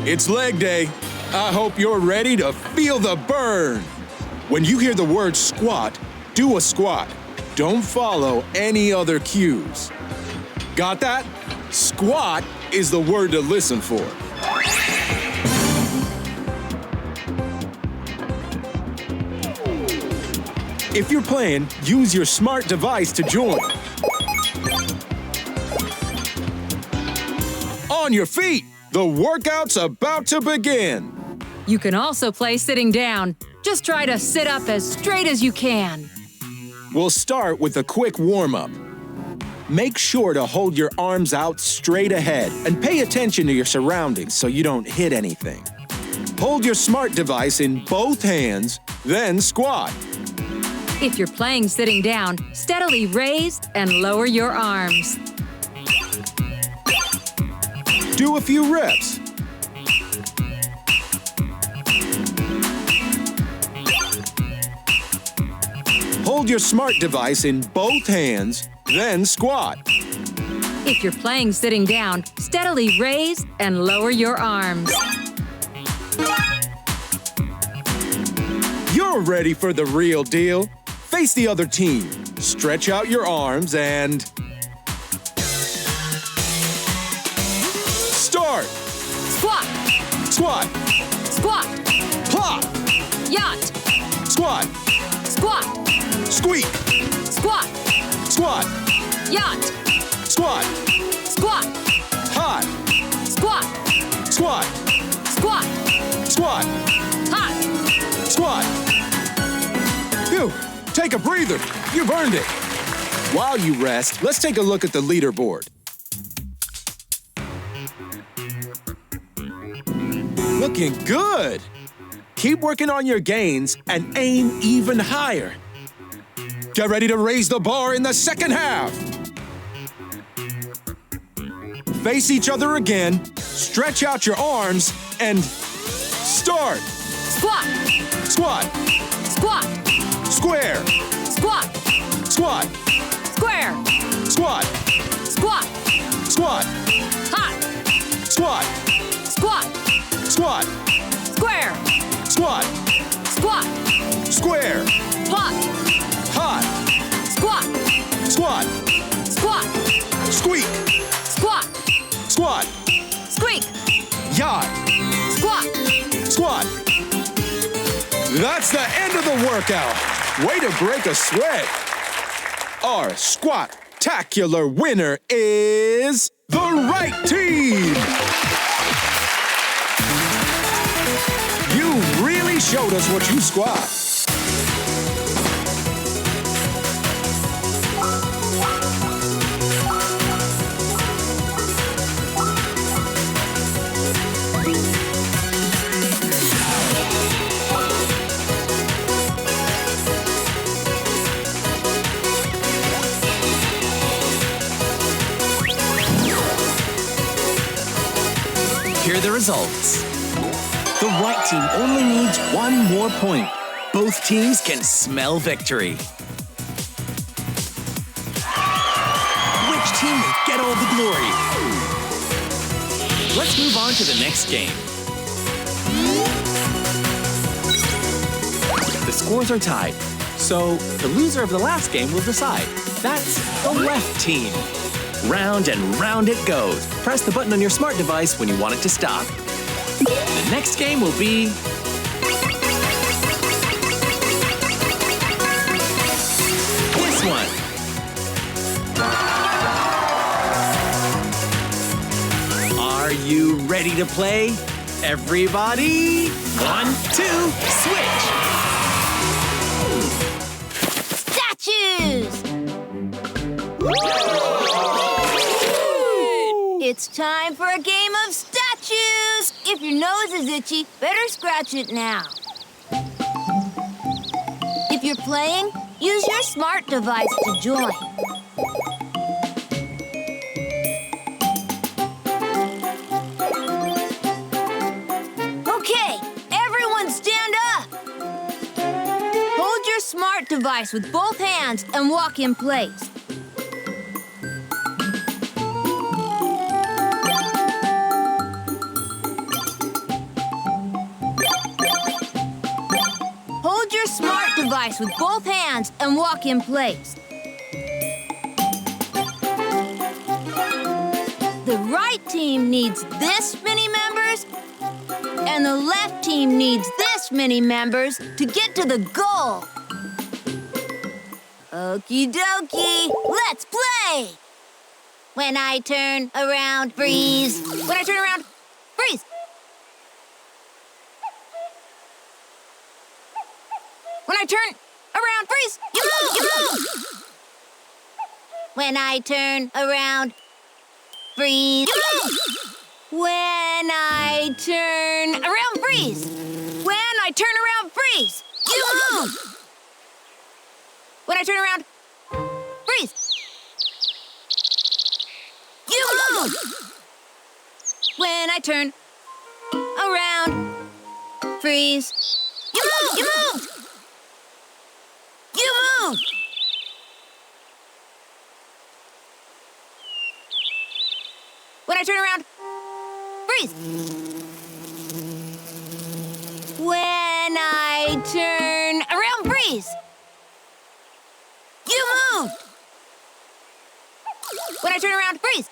It's leg day. I hope you're ready to feel the burn. When you hear the word squat, do a squat. Don't follow any other cues. Got that? Squat is the word to listen for. If you're playing, use your smart device to join. On your feet, the workout's about to begin. You can also play sitting down. Just try to sit up as straight as you can. We'll start with a quick warm-up. Make sure to hold your arms out straight ahead and pay attention to your surroundings so you don't hit anything. Hold your smart device in both hands, then squat. If you're playing sitting down, steadily raise and lower your arms. Do a few reps. Hold your smart device in both hands, then squat. If you're playing sitting down, steadily raise and lower your arms. You're ready for the real deal. Face the other team. Stretch out your arms and start. Squat, Squat. squat, Plop. yacht, Squat. squat, Squeak. squat, Squat. yacht, Squat. squat, Hot. squat, Squat. squat, Squat. hot. Squat. Phew. Take a breather. You've earned it. While you rest, let's take a look at the leaderboard. Looking good. Keep working on your gains and aim even higher. Get ready to raise the bar in the second half. Face each other again, stretch out your arms, and start. Squat, Squat, squat, square, squat, squat, square, squat, squat, squat, hot, squat, squat, squat, square, squat, squat, square, hot, hot, squat, squat, squat, squeak, squat, squat, squeak, yacht, squat. squat. That's the end of the workout. Way to break a sweat. Our squat-tacular winner is the right team. You really showed us what you squat. Here are the results. The right team only needs one more point. Both teams can smell victory. Which team will get all the glory? Let's move on to the next game. The scores are tied, so the loser of the last game will decide. That's the left team. Round and round it goes. Press the button on your smart device when you want it to stop. The next game will be this one. Are you ready to play? Everybody, 1, 2, switch! Statues! It's time for a game of statues! If your nose is itchy, better scratch it now. If you're playing, use your smart device to join. Okay, everyone stand up! Hold your smart device with both hands and walk in place. Hold your smart device with both hands and walk in place. The right team needs this many members, and the left team needs this many members to get to the goal. Okie dokie, let's play! When I turn around, freeze. When I turn around, freeze. When I turn around, freeze. You move, you move. When I turn around, freeze. You move. When I turn around, freeze. When I turn around, freeze. You move. When I turn around, freeze. You move. When I turn around, freeze. You move, you move. You move. When I turn around, freeze. When I turn around, freeze. You moved. When I turn around, freeze.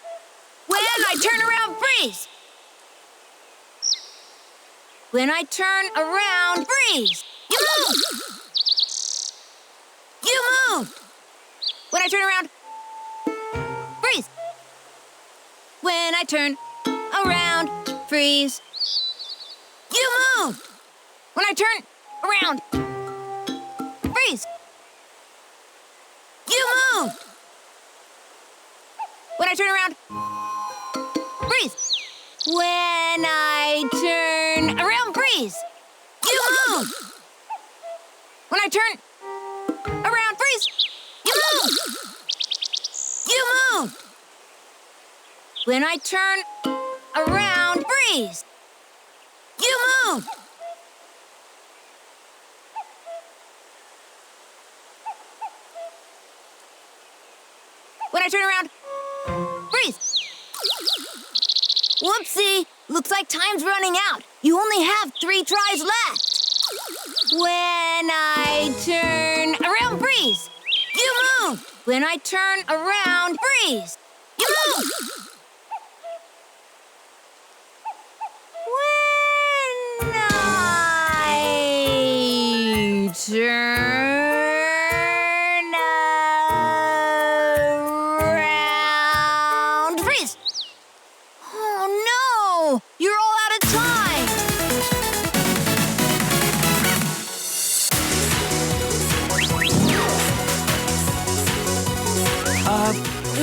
When I turn around, freeze. When I turn around, freeze. You moved. You moved. When I turn around, freeze. When I turn around, freeze. You moved. When I turn around, freeze. You moved. When I turn around, freeze. When I turn around, freeze! You move! When I turn around, freeze! You move! You move! When I turn around, freeze! You move! When I turn around, freeze! Whoopsie! Looks like time's running out. You only have 3 tries left. When I turn around, freeze! You move! When I turn around, freeze! You move! When I turn around, freeze! Oh no! You're all out of time!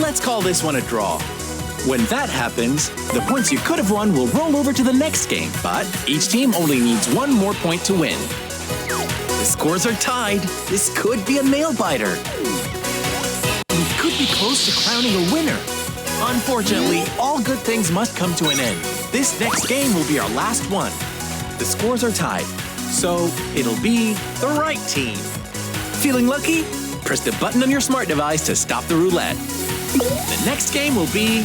Let's call this one a draw. When that happens, the points you could have won will roll over to the next game, but each team only needs 1 more point to win. The scores are tied. This could be a nail-biter. We could be close to crowning a winner. Unfortunately, all good things must come to an end. This next game will be our last one. The scores are tied, so it'll be the right team. Feeling lucky? Press the button on your smart device to stop the roulette. The next game will be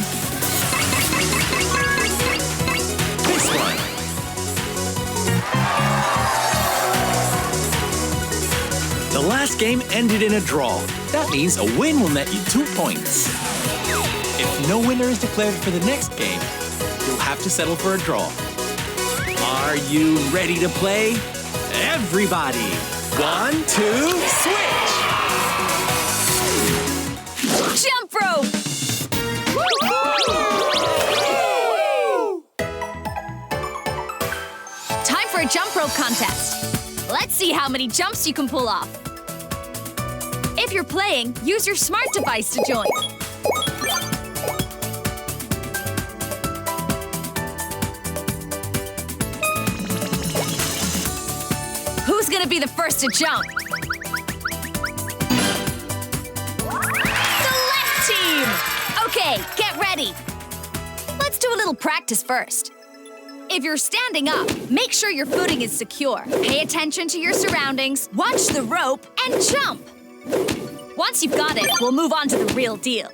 this one. The last game ended in a draw. That means a win will net you 2 points. If no winner is declared for the next game, you'll have to settle for a draw. Are you ready to play? Everybody! 1, 2, switch! Jump rope! Time for a jump rope contest. Let's see how many jumps you can pull off. If you're playing, use your smart device to join. Who's gonna be the first to jump? Team! Okay, get ready. Let's do a little practice first. If you're standing up, make sure your footing is secure. Pay attention to your surroundings, watch the rope, and jump. Once you've got it, we'll move on to the real deal.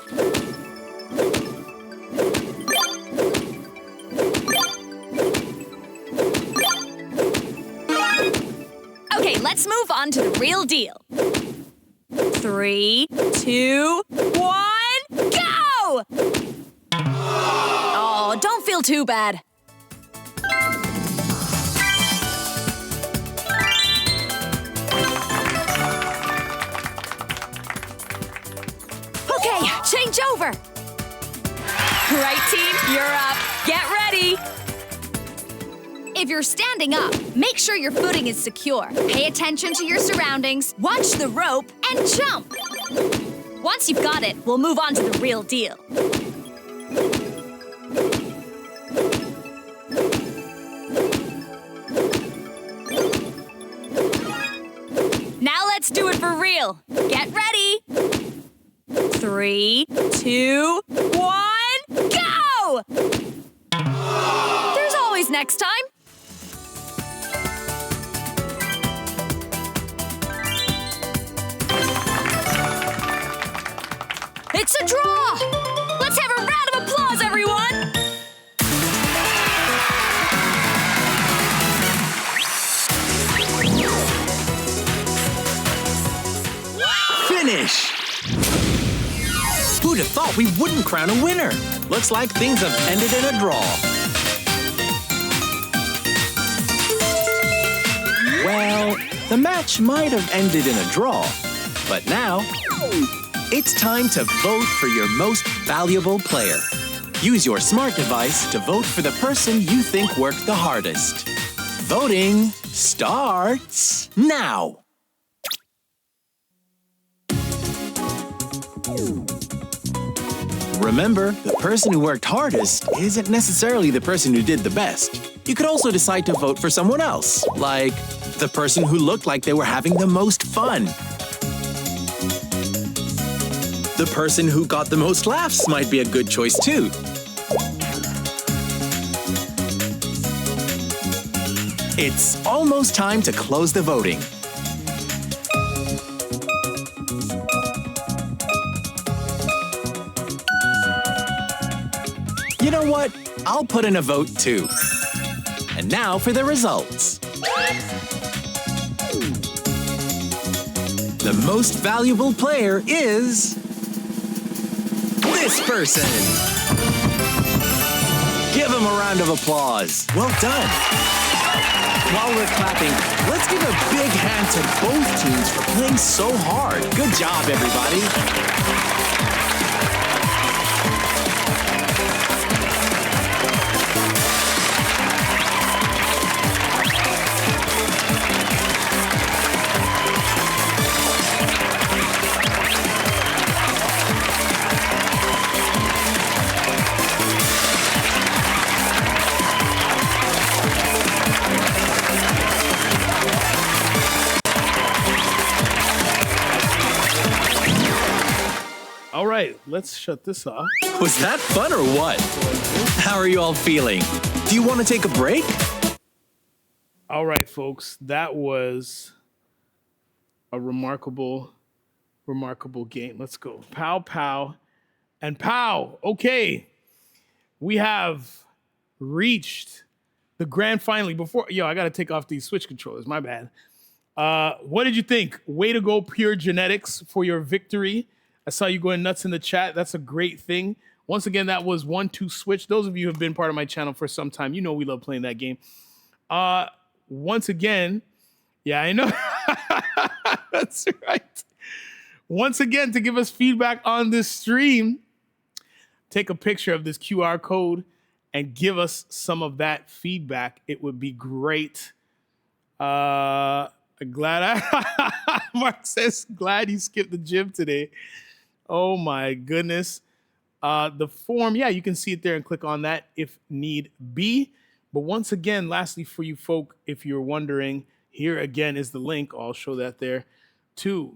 Okay, let's move on to the real deal. 3, 2, 1. Go! Oh, don't feel too bad. Okay, change over. Right, team, you're up. Get ready. If you're standing up, make sure your footing is secure. Pay attention to your surroundings, watch the rope, and jump. Once you've got it, we'll move on to the real deal. Now let's do it for real. Get ready. 3, 2, 1, go! There's always next time. It's a draw! Let's have a round of applause, everyone! Finish! Who'd have thought we wouldn't crown a winner? Looks like things have ended in a draw. Well, the match might have ended in a draw, but now it's time to vote for your most valuable player. Use your smart device to vote for the person you think worked the hardest. Voting starts now. Remember, the person who worked hardest isn't necessarily the person who did the best. You could also decide to vote for someone else, like the person who looked like they were having the most fun. The person who got the most laughs might be a good choice too. It's almost time to close the voting. You know what? I'll put in a vote too. And now for the results. The most valuable player is this person. Give him a round of applause. Well done. While we're clapping, let's give a big hand to both teams for playing so hard. Good job, everybody. All right, let's shut this off. Was that fun or what? How are you all feeling? Do you want to take a break? All right, folks, that was a remarkable game. Let's go. Pow, pow, and pow. Okay, we have reached the grand finale. I got to take off these Switch controllers. My bad. What did you think? Way to go, Pure Genetics, for your victory. I saw you going nuts in the chat. That's a great thing. Once again, that was 1-2 Switch. Those of you who have been part of my channel for some time, you know we love playing that game. Once again, yeah, I know. That's right. Once again, to give us feedback on this stream, take a picture of this QR code and give us some of that feedback. It would be great. Mark says, glad you skipped the gym today. Oh my goodness. The form, yeah, you can see it there and click on that if need be. But once again, lastly, for you folk, if you're wondering, here again is the link. I'll show that there to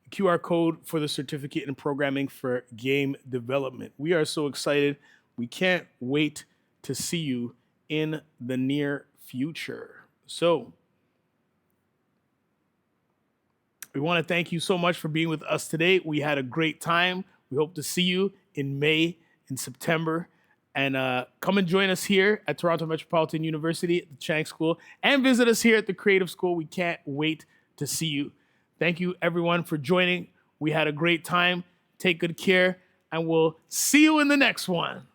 QR code for the certificate in programming for game development. We are so excited. We can't wait to see you in the near future. So we want to thank you so much for being with us today. We had a great time. We hope to see you in May and September. And come and join us here at Toronto Metropolitan University at the Chang School and visit us here at the Creative School. We can't wait to see you. Thank you, everyone, for joining. We had a great time. Take good care, and we'll see you in the next one.